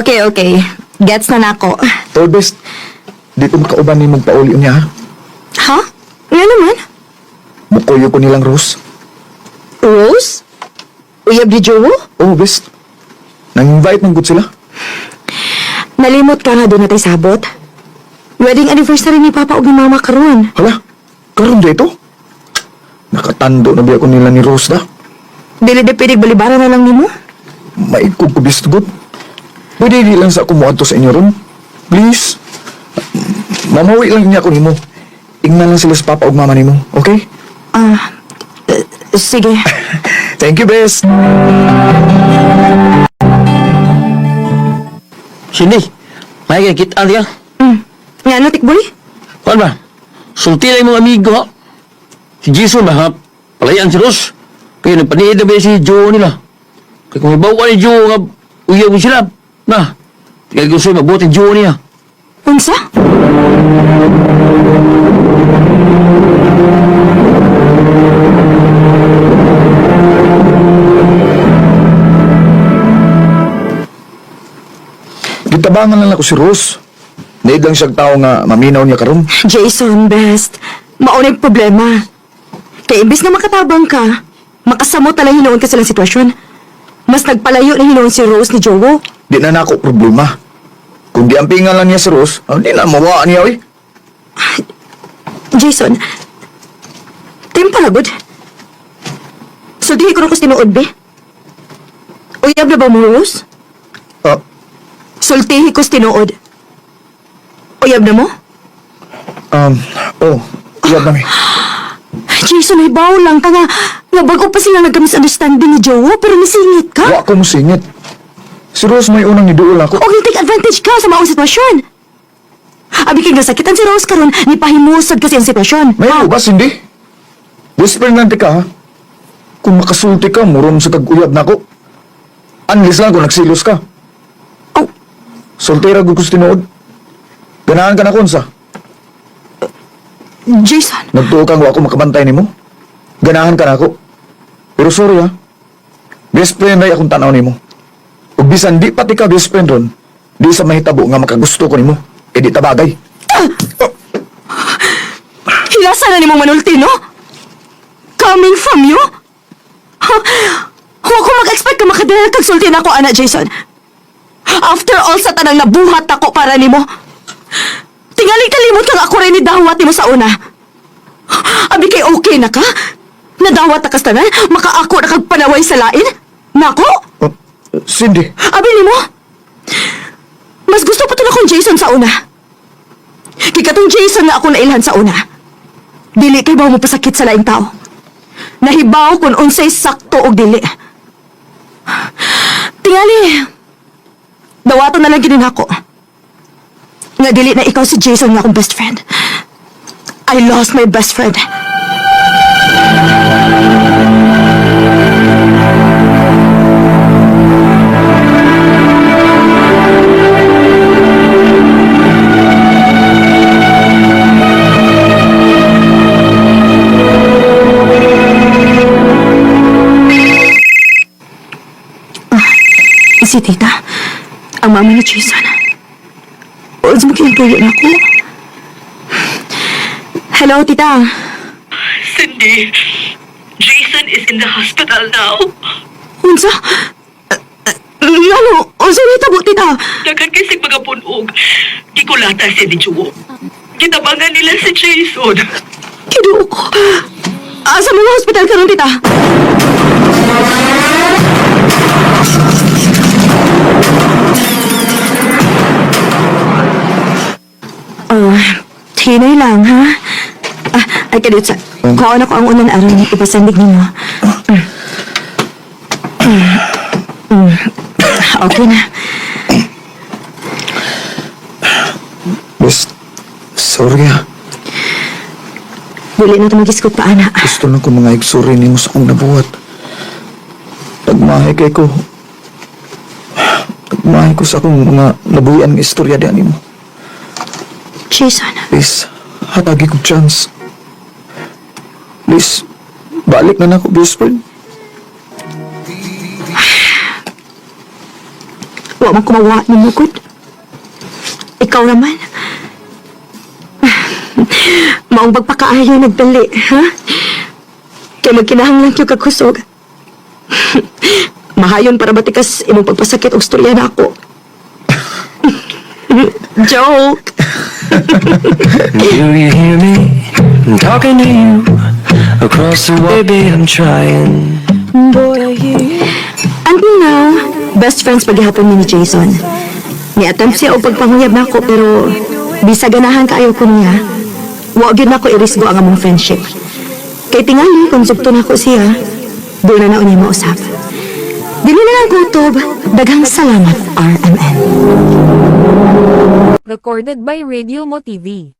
Okay. Gets na nako. Tol best, di ko makauban ni mong pauli niya ha. Ha? Nga naman? Mukuyo ko nilang Rose. Rose? Uyab di Jowo? Oh best, nang-invite ng good sila. Nalimot ka nga doon natay sabot. Wedding anniversary ni Papa o ni Mama karon. Hala, karon dito? Nakatando na biya ko nila ni Rose da. Dili de pwede balibara na lang nimo? Maikog ko best good. Pwede di lang sa kumuadto sa inyo ron. Please. Mamawi lang niya ko nimo. Ingnan lang sila sa Papa ug Mama nimo, okay? Sige. Thank you, best. Cindy, may kaya kita niya. Nga ano, tikboy? Kuan ba? Sulti lang yung mga amigo, ha? Si Jason ba, ha? Palayaan si Ross. Kaya nagpaniid na ba si Joe nila? Kaya kung ibawa ni Joe, nga, uyaw mo sila. Na, tingnan ko sa'yo, mabuti Joe niya. Unsa? Gitabangan lang ako si Rose. Naid lang siyang tao nga maminaw niya karon. Jason, best. Maunay problema. Kaya imbis na makatabang ka, makasamo talang hinoon ka silang sitwasyon. Mas nagpalayo na hinoon si Rose ni Jowo. Di na nako problema. Kung di ang pinga lang niya si Rose, di na mawaan niya, oy. Jason, timpa good. So di ko na kus tinuod, be? Uyab na ba mo, Rose? Ah, Sultihi kus tinuod. Uyab na mo? oh, iyab na mi. Jason, ay baw lang ka nga. Nga bago pa sila nagka-misunderstanding ni Jowo, pero nisingit ka. Wa ko musingit. Si Rose may unang niduol ako. O take advantage ka sa maong sitwasyon. Abi kay nasakitan si Rose karon, ni pahimusod kasi ang sitwasyon. May ubas, hindi? Whisper lang ka, ha? Kung makasulti ka, muron sa kag-uyab na ako. Unless lang kung nagsilos ka. Oh. Soltera gud ko sa tinuod. Ganahan ka na kunsa. Jason, Nagtuo kang wa ako makabantay nimo. Ganahan ka na ako. Pero sorry, ha? Best friend ay akong tanaw nimo. Ug bisan di pati ka best friend ron, di sa mahitabo nga makagusto ko nimo. E di tabagay. hilasa na ni mong manulti, no? Coming from you? Huwag ko mag-expect ka makadala kag sulti na ako, anak Jason. After all sa tanang nabuhat ako para nimo. Tingali kalimot kang ako rin ni dawat nimo sa una. Abi kay okay na ka? Nadawat na kastanan, makaako na kag panaway sa lain? Nako? Oh, Cindy, Abi nimo? Mas gusto pa to na kong Jason sa una. Kikatong Jason nga ako nailhan sa una. Dili kay ba mo pasakit sa laing tao. Nahibaw kung unsay sakto og dili. Tingali, dawato na lang ginin ako. Nga dili na ikaw si Jason nga akong best friend. I lost my best friend. Si Tita, ang mama ni Jason. Huwag mo kinatuloy na ako. Hello, Tita. Cindy, Jason is in the hospital now. Unsa? Ano? Unsa ni tabo, Tita? Dagan kasi mga punog. Gikulata siya ni Joe. Kitabangan nila si Jason. Kiduo ko. Asa mga hospital ka ron, Tita? Hinay lang, ha? Ay, kadit sa... Kuhaan ako ang unang araw na ipasandig ninyo. Okay na. best, sorry, ha? Dili na ito mag-iskot pa, ana. Gusto lang ko mga igsuri nimo sa akong nabuhat. Nagmahay kay ko. Nagmahay ko sa akong mga nabuhian ng istorya diyan nimo. Jason. Please, hatagi ko chance. Please, balik na ako, best friend. Huwag mo kumawa ni Mugod. Ikaw naman. Maong pagpakaayo nagdali, ha? Kaya magkinahanglan kayo kakusog. Mahayon para batikas imong pagpasakit og storya na ako. Joke! Do you hear me? I'm talking to you across the way, baby, I'm trying. Boy, I hear you. Until now, best friends paghihapon ni Jason. Ni-attempt siya o pagpanguyab na ako, pero bisa ganahan kaayo ko niya. Huwag yun ako irisgo ang among friendship. Kay tingali, kung sugto na ako siya, doon na naon niya mausap. Dili na lang kutob. Daghang salamat, RMN. Recorded by Radio Mo TV.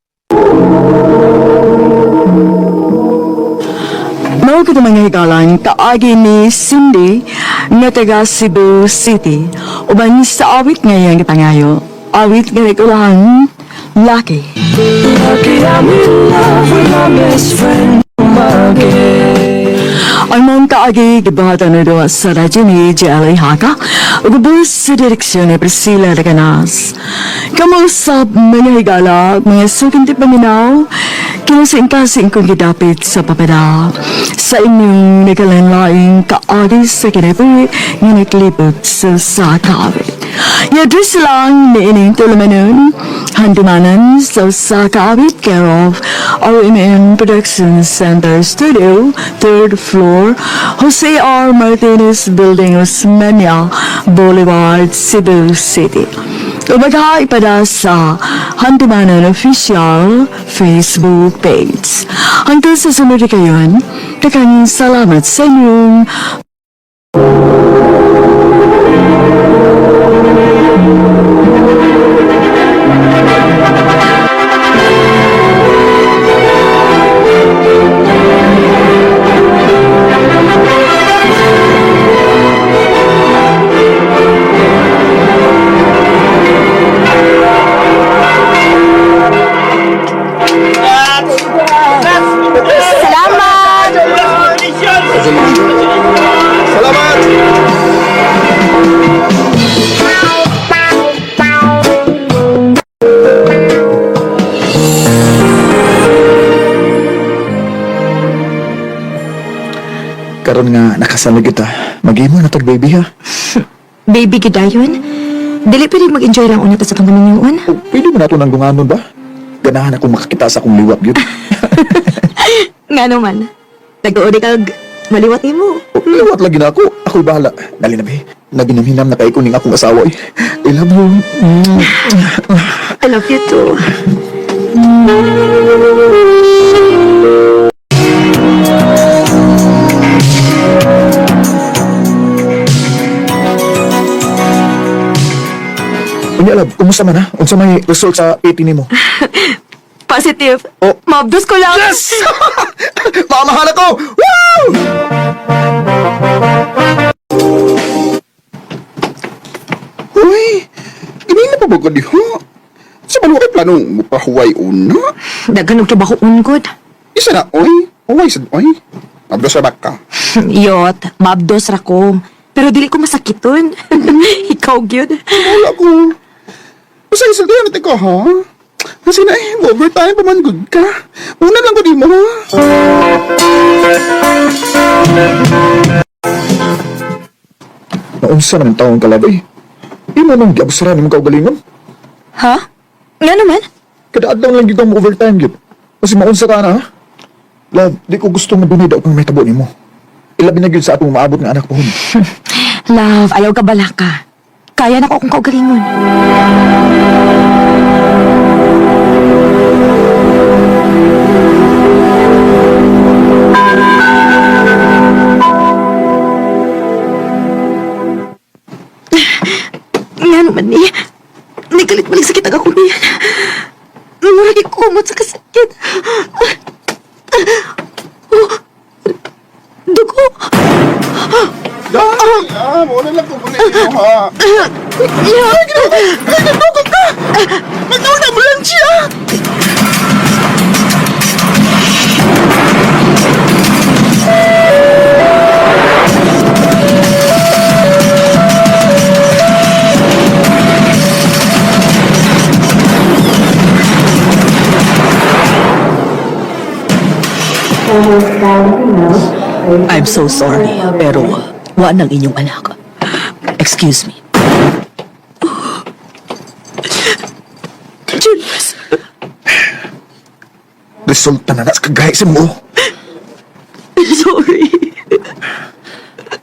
Mao ko mga higalan kaagi ni Cindy nga taga Cebu City. Uban sa awit ngayang gipangayo. Awit nga nagulahan, Lucky. Lucky I'm in love with my best friend, Ang mga kaagi gibahatan na doon sa radyo ni Jelly Haka. Ugubos sa direksyon ni Priscilla Raganas. Kamusap mga higala, mga sukinti paminaw, kinasing-kasing kong gidapit sa papada. Sa inyong nagalanlaing kaagi sa kinabuhi nga naglibot sa sakawit. I-address lang ni ining tulumanon, handumanan sa sakawit care of RMN Production Center Studio, 3rd floor, Jose R. Martinez Building, Osmeña Boulevard, Cebu City. Umaga ipada sa Handumanan Official Facebook page. Hanggang sa sunod na kayon, daghang salamat sa inyong Karon nga nakasalag kita. Mag-imo na tag baby ha. Baby gidayon? Dili pwede mag-enjoy lang una ta sa pangaminyuan? O, pwede mo na ito nang dunganon ba? Ganahan akong makakita sa akong liwat yun. Nga naman. Nag-uudi kag maliwat ni mo. O, liwat lagi na ako. Ako'y bahala. Dali na be. Naginamhinam na kay kuning akong asawa eh. I love you. I love you too. Unya love, kumusta man ha? Unsa may result sa PT nimo? Positive. Oh. Mabdos ko lang. Yes! Mamahan ako! Woo! Uy, ganina pa ba ka diha? Sa balo kay planong mupahuway una? Daghan og trabaho ungod. Isa na, oy. Huway sa oy. Abdo sa baka. Yot, mabdos ra ko. Pero dili ko masakiton. Ikaw gyud. Wala ko. Basta isa diyan natin ko, ha? Kasi na overtime pa man good ka. Una lang ko di mo, ha? Naunsa naman taong kalabay. Di mo nang giabsara ni mong kaugalingon. Ha? Nga naman? Kadaadlaw lang gigong overtime yun. Kasi maunsa ka na, ha? Love, di ko gusto nga dunay daw kang may tabo ni mo. Ilabi na yun sa atong maabot ng anak po. Love, ayaw ka bala ka. Kaya na ko akong kaugalingon. Nga naman ni. Nagalit-balik sakit ang ako niyan. Murag ikumot sa kasakit. Oh, dugo. Muna lang kung kunin mo, ha? Nagdugo ka! Magtawag na ambulansya! I'm so sorry, pero wa nang inyong anak. Excuse me. Julius. Resulta na nas kagay sa mo. Sorry.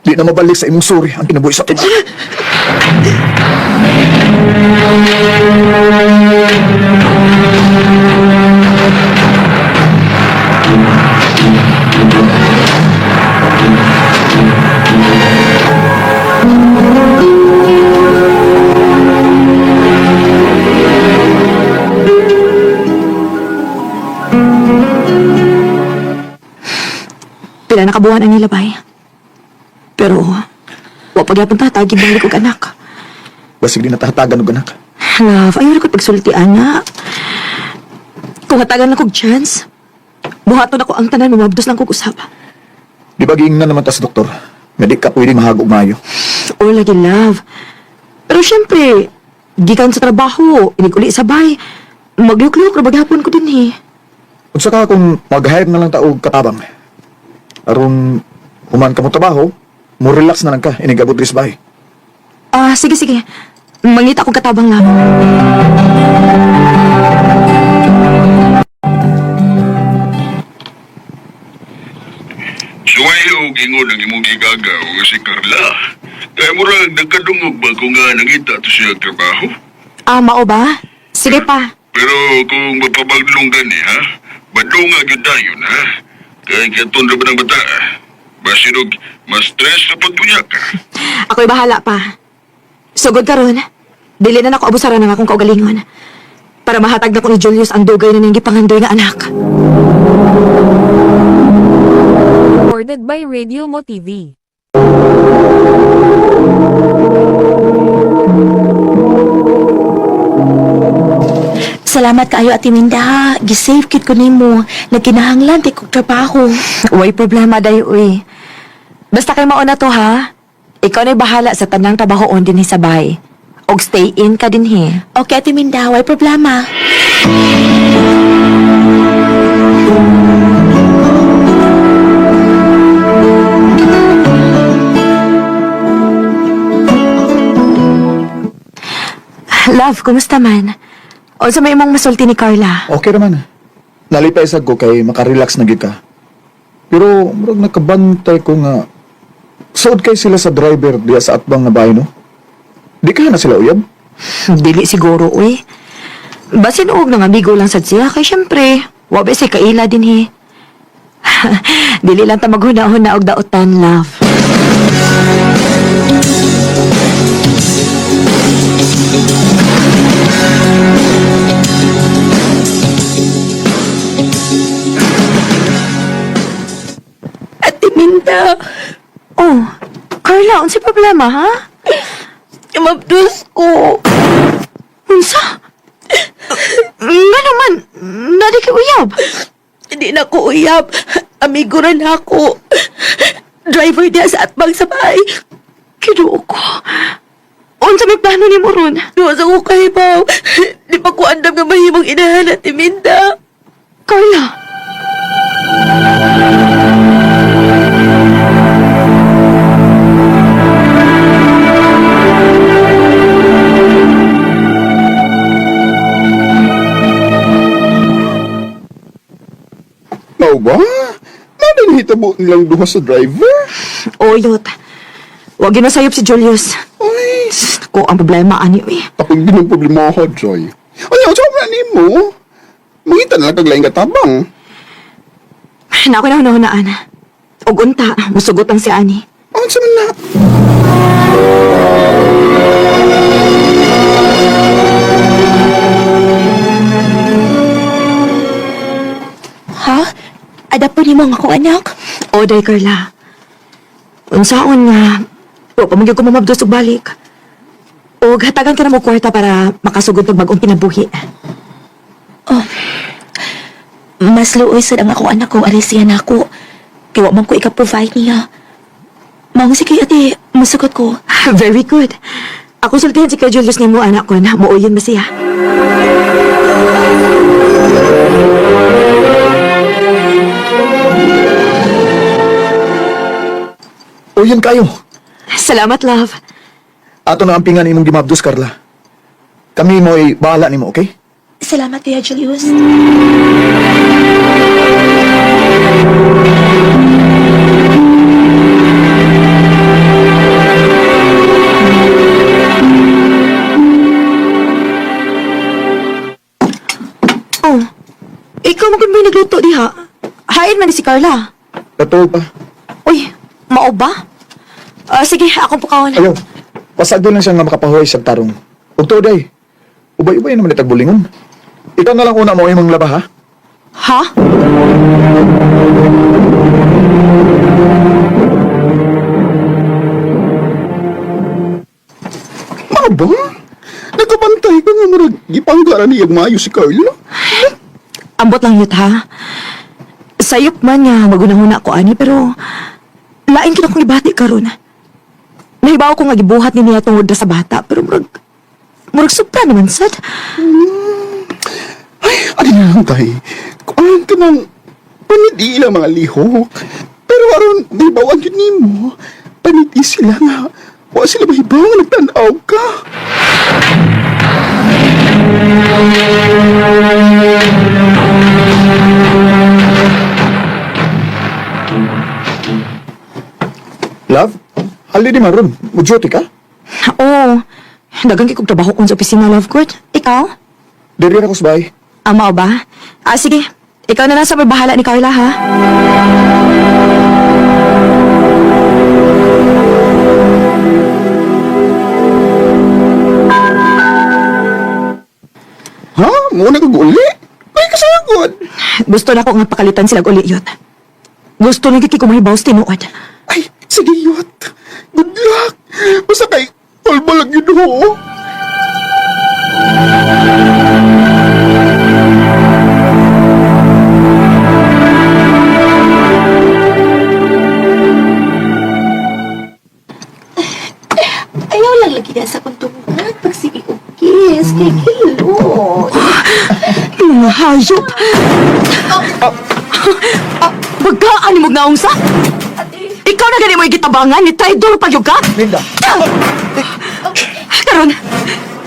Di na mabalik sa imong sorry ang kinabuhi sa tuwa. nakabuhan ang nilabay. Pero, wa pagyapon tatagin balik og anak. Basig di natahatagan og anak. Love, ayaw na ko pagsultian na. Kung hatagan lang kong chance, buhaton ako ang tanan, mamabdos lang kong usap. Di ba giingnan naman tas doktor? Nga di ka pwede mahagog mayo. O lagi, love. Pero syempre, gikan sa trabaho, inig-uli sabay. Magliyok-liyok na baghapon ko din eh. Unsa ka kung mag-hire na lang taog katabang. Aron human ka mo trabaho, mo relax na lang ka, inigabot ris bay. Sige, sige. Mangita akong katabang lang. Suwayo, gingon ang imong gigagaw si Carla. Kaya murag nagkadungog ba kung nga nangita to siya trabaho? Mao ba? Sige pa. Pero kung mapabaglong gani, ha? Badungag yun dayon, ha? Kaya kiyaton na ba ng bata? Basinog, mas stress na pagpunya ka. Ako'y bahala pa. Sugod ka ron. Dili na ako abusaran ng akong kaugalingon. Para mahatag na ko ni Julius ang dugay na nang gipangandoy nga anak. Recorded by Radio Mo TV. Salamat kaayo, Ate Minda. Gisave kit ko nimo. Nagkinahanglan kay kong trabaho. Way problema dayo, uy. Basta kay mauna to, ha? Ikaw na'y bahala sa tanang trabahoon din sa bay. Og stay in ka din, he. Okay, Ate Minda, way problema. Love, kumusta man? O sa may imong masulti ni Carla? Okay naman. Nalipay sa ko kay makarelax na gid ka. Pero murag nakabantay ko nga suod kay sila sa driver diya sa atbang na bahay, no? Di ka na sila uyab? Dili siguro, uy. Basin og nang amigo lang sad siya, kay syempre, wabe si kaila din, he. Dili lang ta maghuna-huna og daotan, love. Ate Minda, Oh, Carla, unsa problema, ha? mabdos ko. Unsa? Nga naman, nadi kay uyab. Hindi na ko uyab. Amigo rin ako. Driver niya sa atbang sa bahay. Kiduo ko. Unsa may plano ni mo ron? Doon sa ko kahibaw. Di pa ko andam nga mahimong inahan at Minda. Carla. Mao ba? Naman hitabo nilang duha sa driver? Oyot. Huwag ginasayop si Julius. Ay, Ako ang problema, ani, uy. akong ginang problema ako, Joy. Ano, sa mga ni mo? Mangita na lang kaglaing katabang. Naku na hunahunaan. Og unta, musugot ang si Ani. Ano sa man na? Ha? Ada po ni mo nga akong anak? Oday, Carla. Unsaon nga, o pamagyo ko mamabdos og balik. O hatagan ka na mo kwarta para makasugod pag bagong pinabuhi. Mas luoy sa ang akong anak kung alisiyan ako. Kaya man ko ika-provide niya. Maong sige ate, masugot ko. Very good. Ako sultihan si Kuya Julius ni mo anak ko na muuyon ba siya? Uyan kayo. Salamat, love. Ato na ampingan imong gimabdos, Carla. Kami mo'y bahala nimo, okay? Salamat Kuya Julius. Oh, ikaw mo kung may nagluto diha. Hain man ni si Carla. Katulog pa. Uy, mao ba? Sige, akong pukawan. Ayaw. Pasagdo lang siya nga makapahoy sa tarong. Ug tuoday. Ubay-ubay naman itag bulingon. Ikaw na lang una mo imong laba, ha? Ha? Mabang? Nagkapantay ka nga marag gipanggara niyag maayo si Carla. Ambot lang yun, ha? Sayop man nga magunahuna ko ani, pero lain kita kong ibati karon. Nahibaw ko nga gibuhat ni niya tungod na sa bata, pero murag supra naman, sad. Ay, ano na lang tay. Kung ka nang paniti lang mga lihok. Pero aron, di bawang yun ni mo. Paniti sila nga. Wa sila mahibaw nga nagtanaw ka. Love, hali di maron. Mudyote ka? Oo. Dagang kikog trabaho kong sa opisina, love good. Ikaw? Diri na ko sa bahay. Ama o ba? Sige. Ikaw na lang sa bahala ni Carla, ha? Ha? Muna kag uli? Ay, kasagod. Gusto na ko nga pakalitan sila uli yun. Gusto na kikikumahibaw sa tinuod. Ay, sige yot. Good luck. Basta kay, palbalag yun ho. Ayaw lang lagi na sa kuntungan. Pagsige o kiss, kay kilo. Mga hayop! Bagaan mo naong sa? Ikaw na gani mo igitabangan ni Traidor Pagyuga? Linda. Karon,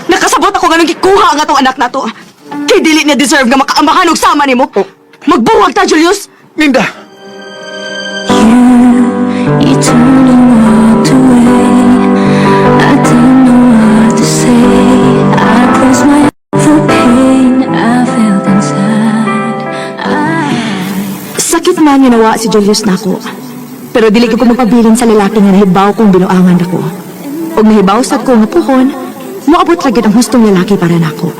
nakasabot ako nga nang gikuha nga tong anak na to. Kay dili niya deserve nga makaamahan og sama nimo. Magbuwag ta, Julius! Linda. You turned and walked away. I didn't know what to say. I closed my eyes, the pain I felt inside. Sakit man nga nawa si Julius nako. Pero dili ko magpabilin sa lalaki nga nahibaw kong binuangan ako. Og nahibaw sad ko nga puhon, moabot ra gyud ang hustong lalaki para nako.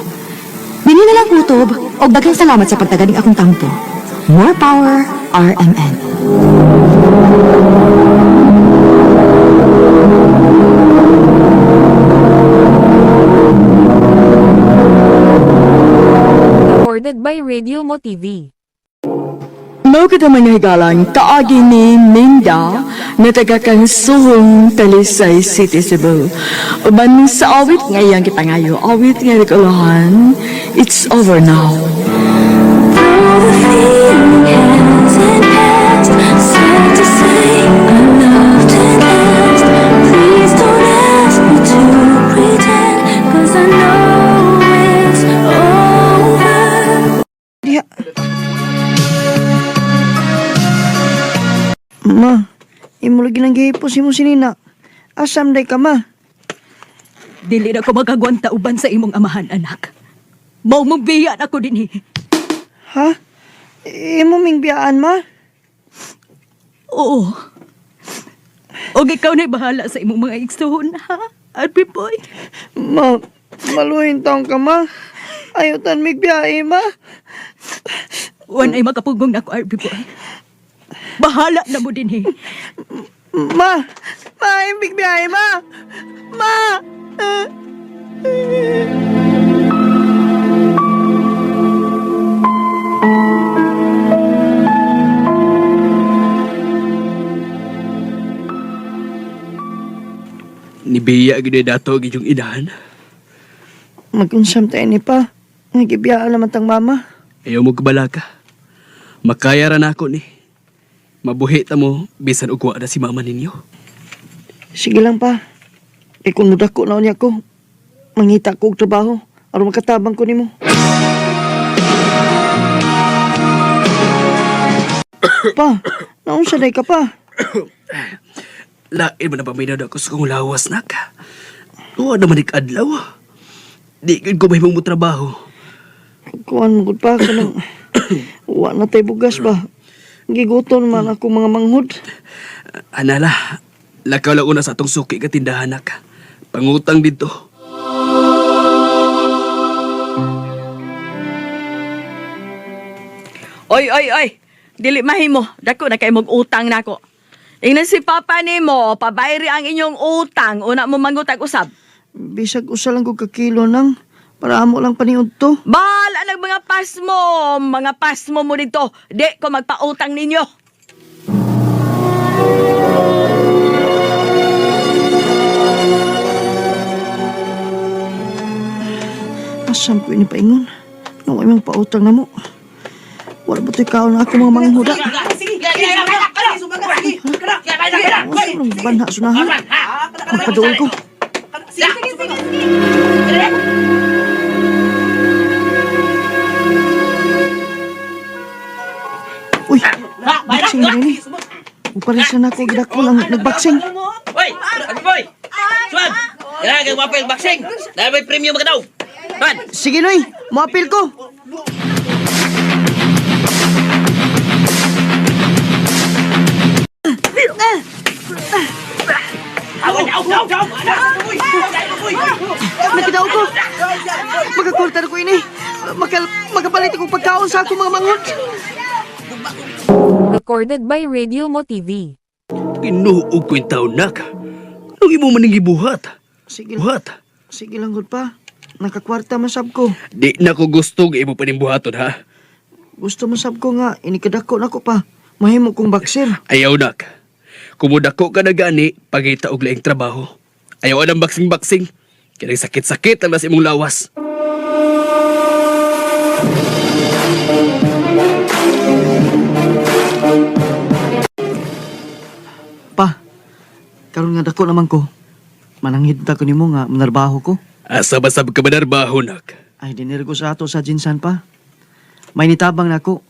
Dili na lang kutob og daghang salamat sa pagtaganing akong tampo. More power, RMN. Recorded by Radio Mo TV. Mao kita mangahigalang kaagi ni Minda na taga kang Suhong, Talisay City, Cebu. Uban sa awit ngayang kipangayo, awit nga naguluhan, it's over now. Though the feeling hasn't passed, sad to say, our love didn't last. Please don't ask me to pretend, 'cause I know it's over. Ma, imo lagi nang gihipos imo sinina. Asam day ka, ma? Dili na ko magagwanta uban sa imong amahan, anak. Mao mong biyan ako dinhi. Ha? Imo ming biyaan, ma? Oo. Og ikaw na'y bahala sa imong mga igsoon, ha? Arby boy. Ma, maluhin taong ka, ma. Ayutan mig biyahe, ma. Wan ay makapugong na ko, Arby boy. Bahala na mo dinhi. Ma! Ma, imig biyahe, ma! Ma! Nibiya gini dato gijong idahan. Mag-unsam tayo ni pa. Nagibiyaan naman tang mama. Ayaw mo kabala ka. Makaya ra na ako ni. Mabuhi ta mo, bisan ugwa na si mama ninyo. Sige lang pa. Kung mudako na niya ko, mangita ko og trabaho. Aron makatabang ko nimo. Pa, naunsa day ka pa? Lain mo na paminad ako sa kong lawas na ka. Tuwa naman adlaw. Di ko mahimong mo trabaho. Kuan mo gud pa ka nang wa na tay bugas ba? Gigutom man ako mga manghod. Anala, lakaw lang una sa atong suki ka tindahan na ka. Pangutang dito. Oy. Dili mahimo. Dako na kay mong utang nako. Ingnan si Papa nimo, pabayri ang inyong utang. Una mo mangutag usab. Bisag usa lang ko kakilo nang para amo lang paniud to. Bahala ng mga pasmo mo dito. Di ko magpautang ninyo. Asam ko ini paingon. Nung imong pautang na mo. Wala ba ikaw na ako mga manghuda? Anong banha sunahan? Magpaduol ko. Uy, baksing na rin eh. Uparis na ako gidako lang nagbaksing. Hoy! Boy! Swan! Kailangan kang mapil baksing! Dahil may premium ka daw! Swan! Sige noy, maapil ko. Nakidaw ko. Magakultar ko ini. Magapalit ko pagkaon sa akong mga mangon. Recorded by Radio Mo TV. Pinuog ko yung taon na ka. Nung imo maning gibuhat. Sige. Buhat. Sige lang gud pa. Nakakwarta masab ko. Di na ko gusto imo panimbuhaton ha. Gusto masab ko nga inikadako nako pa. Mahimo kong baksir. Ayaw nak. Kumudako ka na gani pagita og laing trabaho. Ayaw anang baksing-baksing. Kaya sakit-sakit ang nas imong lawas. Pa, karon nga dako naman ko. Mananghid ta ko nimo nga manarbaho ko. Asa basab ka manarbaho nak. Ay dinir ko sa ato sa jinsan pa. May nitabang nako.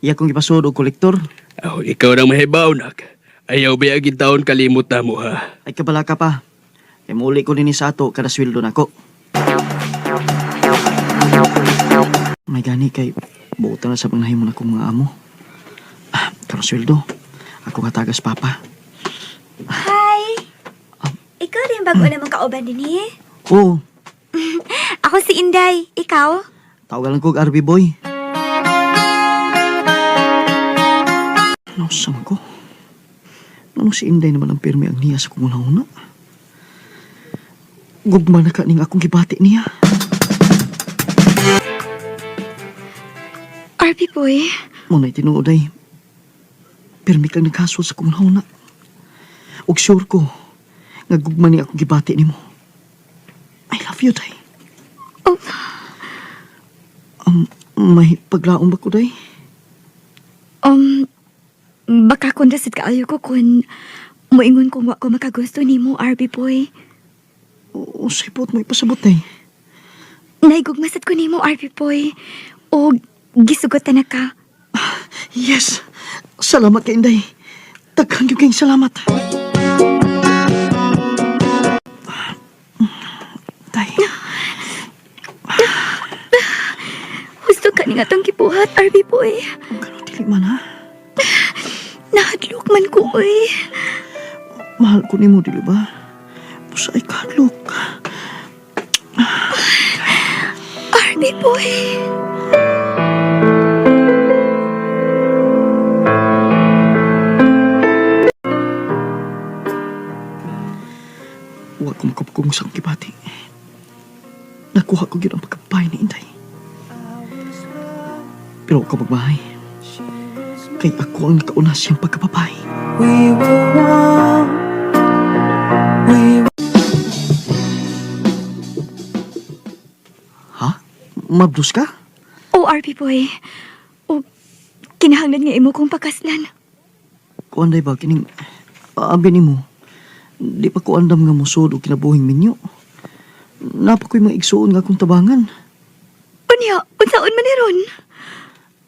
Iya kong ipasod og kolektor. Oh, ikaw nang mahibaw nak. Ayaw ba yung taon kalimot na mo ha? Ay kabala ka pa. Ay muli ko nini sa ato kada sweldo nako. May gani kay buota na sa pangnahimo na kong mga amo. Kada sweldo. Ako katagas papa. Hi! Ikaw rin bago naman kauban din eh. Oo, Ako si Inday. Ikaw? tawagan ko og RB boy. Nasaan ko? Anong si Inday naman ang pirmi ang niya sa kumuna-una? Gugma na ka ning akong gibati niya. RP boy. Muna'y tinuod ay. Pirmi kang nagkasol sa kumuna-una. Ug sure ko, nga gugma ni akong gibati nimo. I love you, day. Oh. May paglaong ba ko, day? Baka kung rasid kaayo ko kung moingon kung wa ko makagusto ni mo, RB boy. O sipot mo ipasabot, day. Naigugmasad ko ni mo, RB boy. O gisugot na ka. Yes! Salamat kay Inday. Daghang yung kayong salamat. Day. Gusto ka ni nga tong gibuhat, RB boy. Ang gano'n dili man, ha? Nahadlok man ko, oy. Mahal ko ni mo, dili ba? Musay kadlok. RB boy. Huwag kong makapagong sa kibati. Nakuha ko yun ang pagkabay ni Inday. Pero huwag ka magbahay. Kay ako ang nakauna siyang pagkababay. Ha? Mabdos ka? O RB boy. O kinahanglan nga imo kong pakaslan. Kuanday ba kining abi ni mo? Di pa ko andam nga musod o kinabuhing minyo. Napa ko'y mga igsuon nga kong tabangan. Unya, unsaon man ni ron?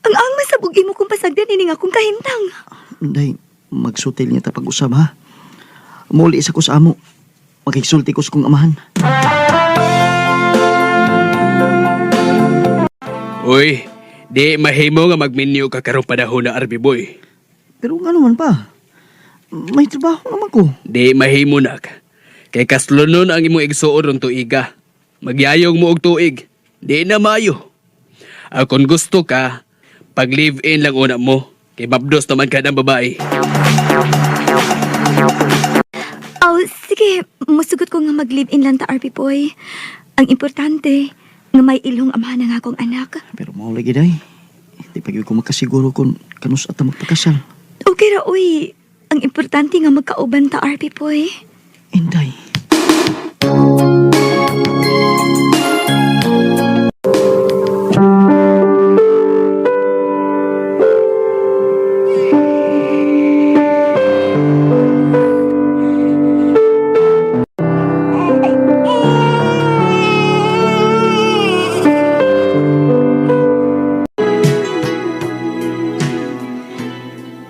Ang masabog imo kong pasagdan ini nga kong kahintang. Day, magsutil niya ta pag-usab ha. Muli isa ko sa amo. Magigsulti ko sa kong amahan. Uy, di mahimo nga magminyo ka karong panahon na RB boy. Pero nga naman pa. May trabaho naman ko. Di mahimo nak. Kay kaslunon ang imong igsuon ron tuiga. Magyayong mo og tuig. Di na mayo. Kung gusto ka, Pag-live-in lang una mo. Kay mabdos naman ka ng babae. Oh, sige. Musugot ko nga mag-live-in lang ta, RP Boy. Ang importante, nga may ilong amahan ng akong anak. Pero maulagi day. Di pa gyud ko makasiguro kung kanus ata magpakasal. Okay ra, uy. Ang importante nga magkauban ta, RP Boy. Inday.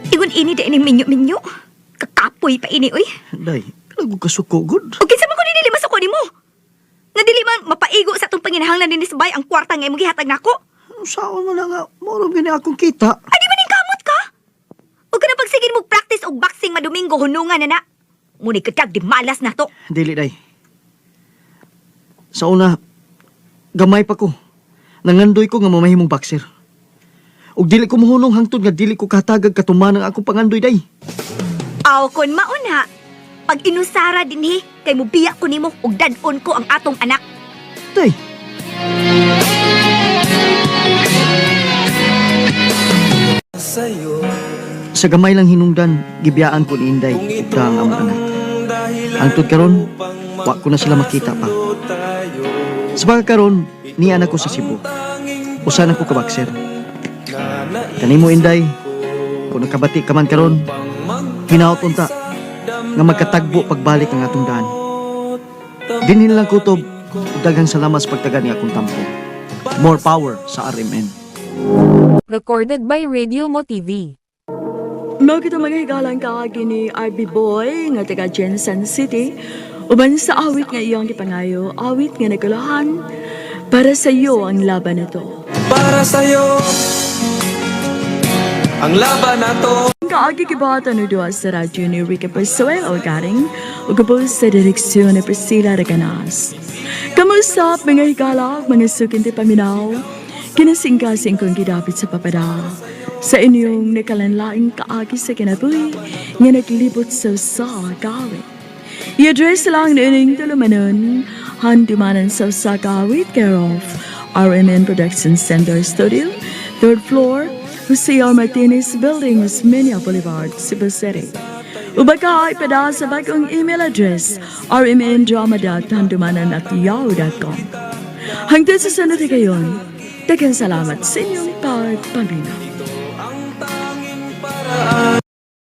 Igun ini da ini minyo-minyo. Kakapoy pa ini, uy. Day, kalago kasuko good. Okay, sa mga dili masako ni mo. Nga dili man mapaigo sa itong panginahanglan din sa bay ang kwarta nga imong gihatag nako. Saan mo na nga, moro gini akong kita. Adi man ning kamot ka? Huwag ka na pagsigin mo practice og boxing madomingo hunungan na na. Muni katag di malas na to. Dili day. Sa una, gamay pa ko. Nangandoy ko nga mamahimong boxer. Ug dili ko mohunong hangtod nga dili ko katagag katuman ang akong pangandoy day. Aw kon mauna. Pag inusara dinhi kay mubiyak ko nimo ug dad-on ko ang atong anak. Day. Sa gamay lang hinungdan, gibiyaan ko ni Inday ug ang among anak. Hangtod karon, wa ko na sila makita pa. Sa pagkakaroon, ni anak ko sa Cebu. Usa na ko ka boxer. Kanimo Inday, kung nakabati ka man karon, hinaot unta nga magkatagbo pagbalik ang atong daan. Dinhin lang kutob, daghang salamat sa pagtagan ni akong tampo. More power sa RMN. Recorded by Radio Mo TV. Mao kita mga higalang kaagi ni RB Boy nga taga Jensen City. Uban sa awit nga iyong gipangayo, awit nga nagulahan. Para sa iyo ang laban na to. Para sa'yo ang laban na to. Kaagi kibata no doa sa radyo ni Rica Persuel o garing o kapos sa direksyon ni Priscilla Reganas. Kamusta mga higalang, mga sukinti paminaw? Kinasingkasing kong gidapit sa papada sa inyong nakalanlaing kaagi sa kinabuhi nga naglibot sa kawit. I-address lang na inyong tulumanon handumanan sa kawit care of RMN Production Center Studio, 3rd floor, Jose R. Martinez Building, Osmeña Boulevard, Cebu City. Ubaka ipada sa bagong email address rmndrama.handumanan@yahoo.com. Hanggang sa sunod na gayon, daghang salamat sa inyong pagpabinaw.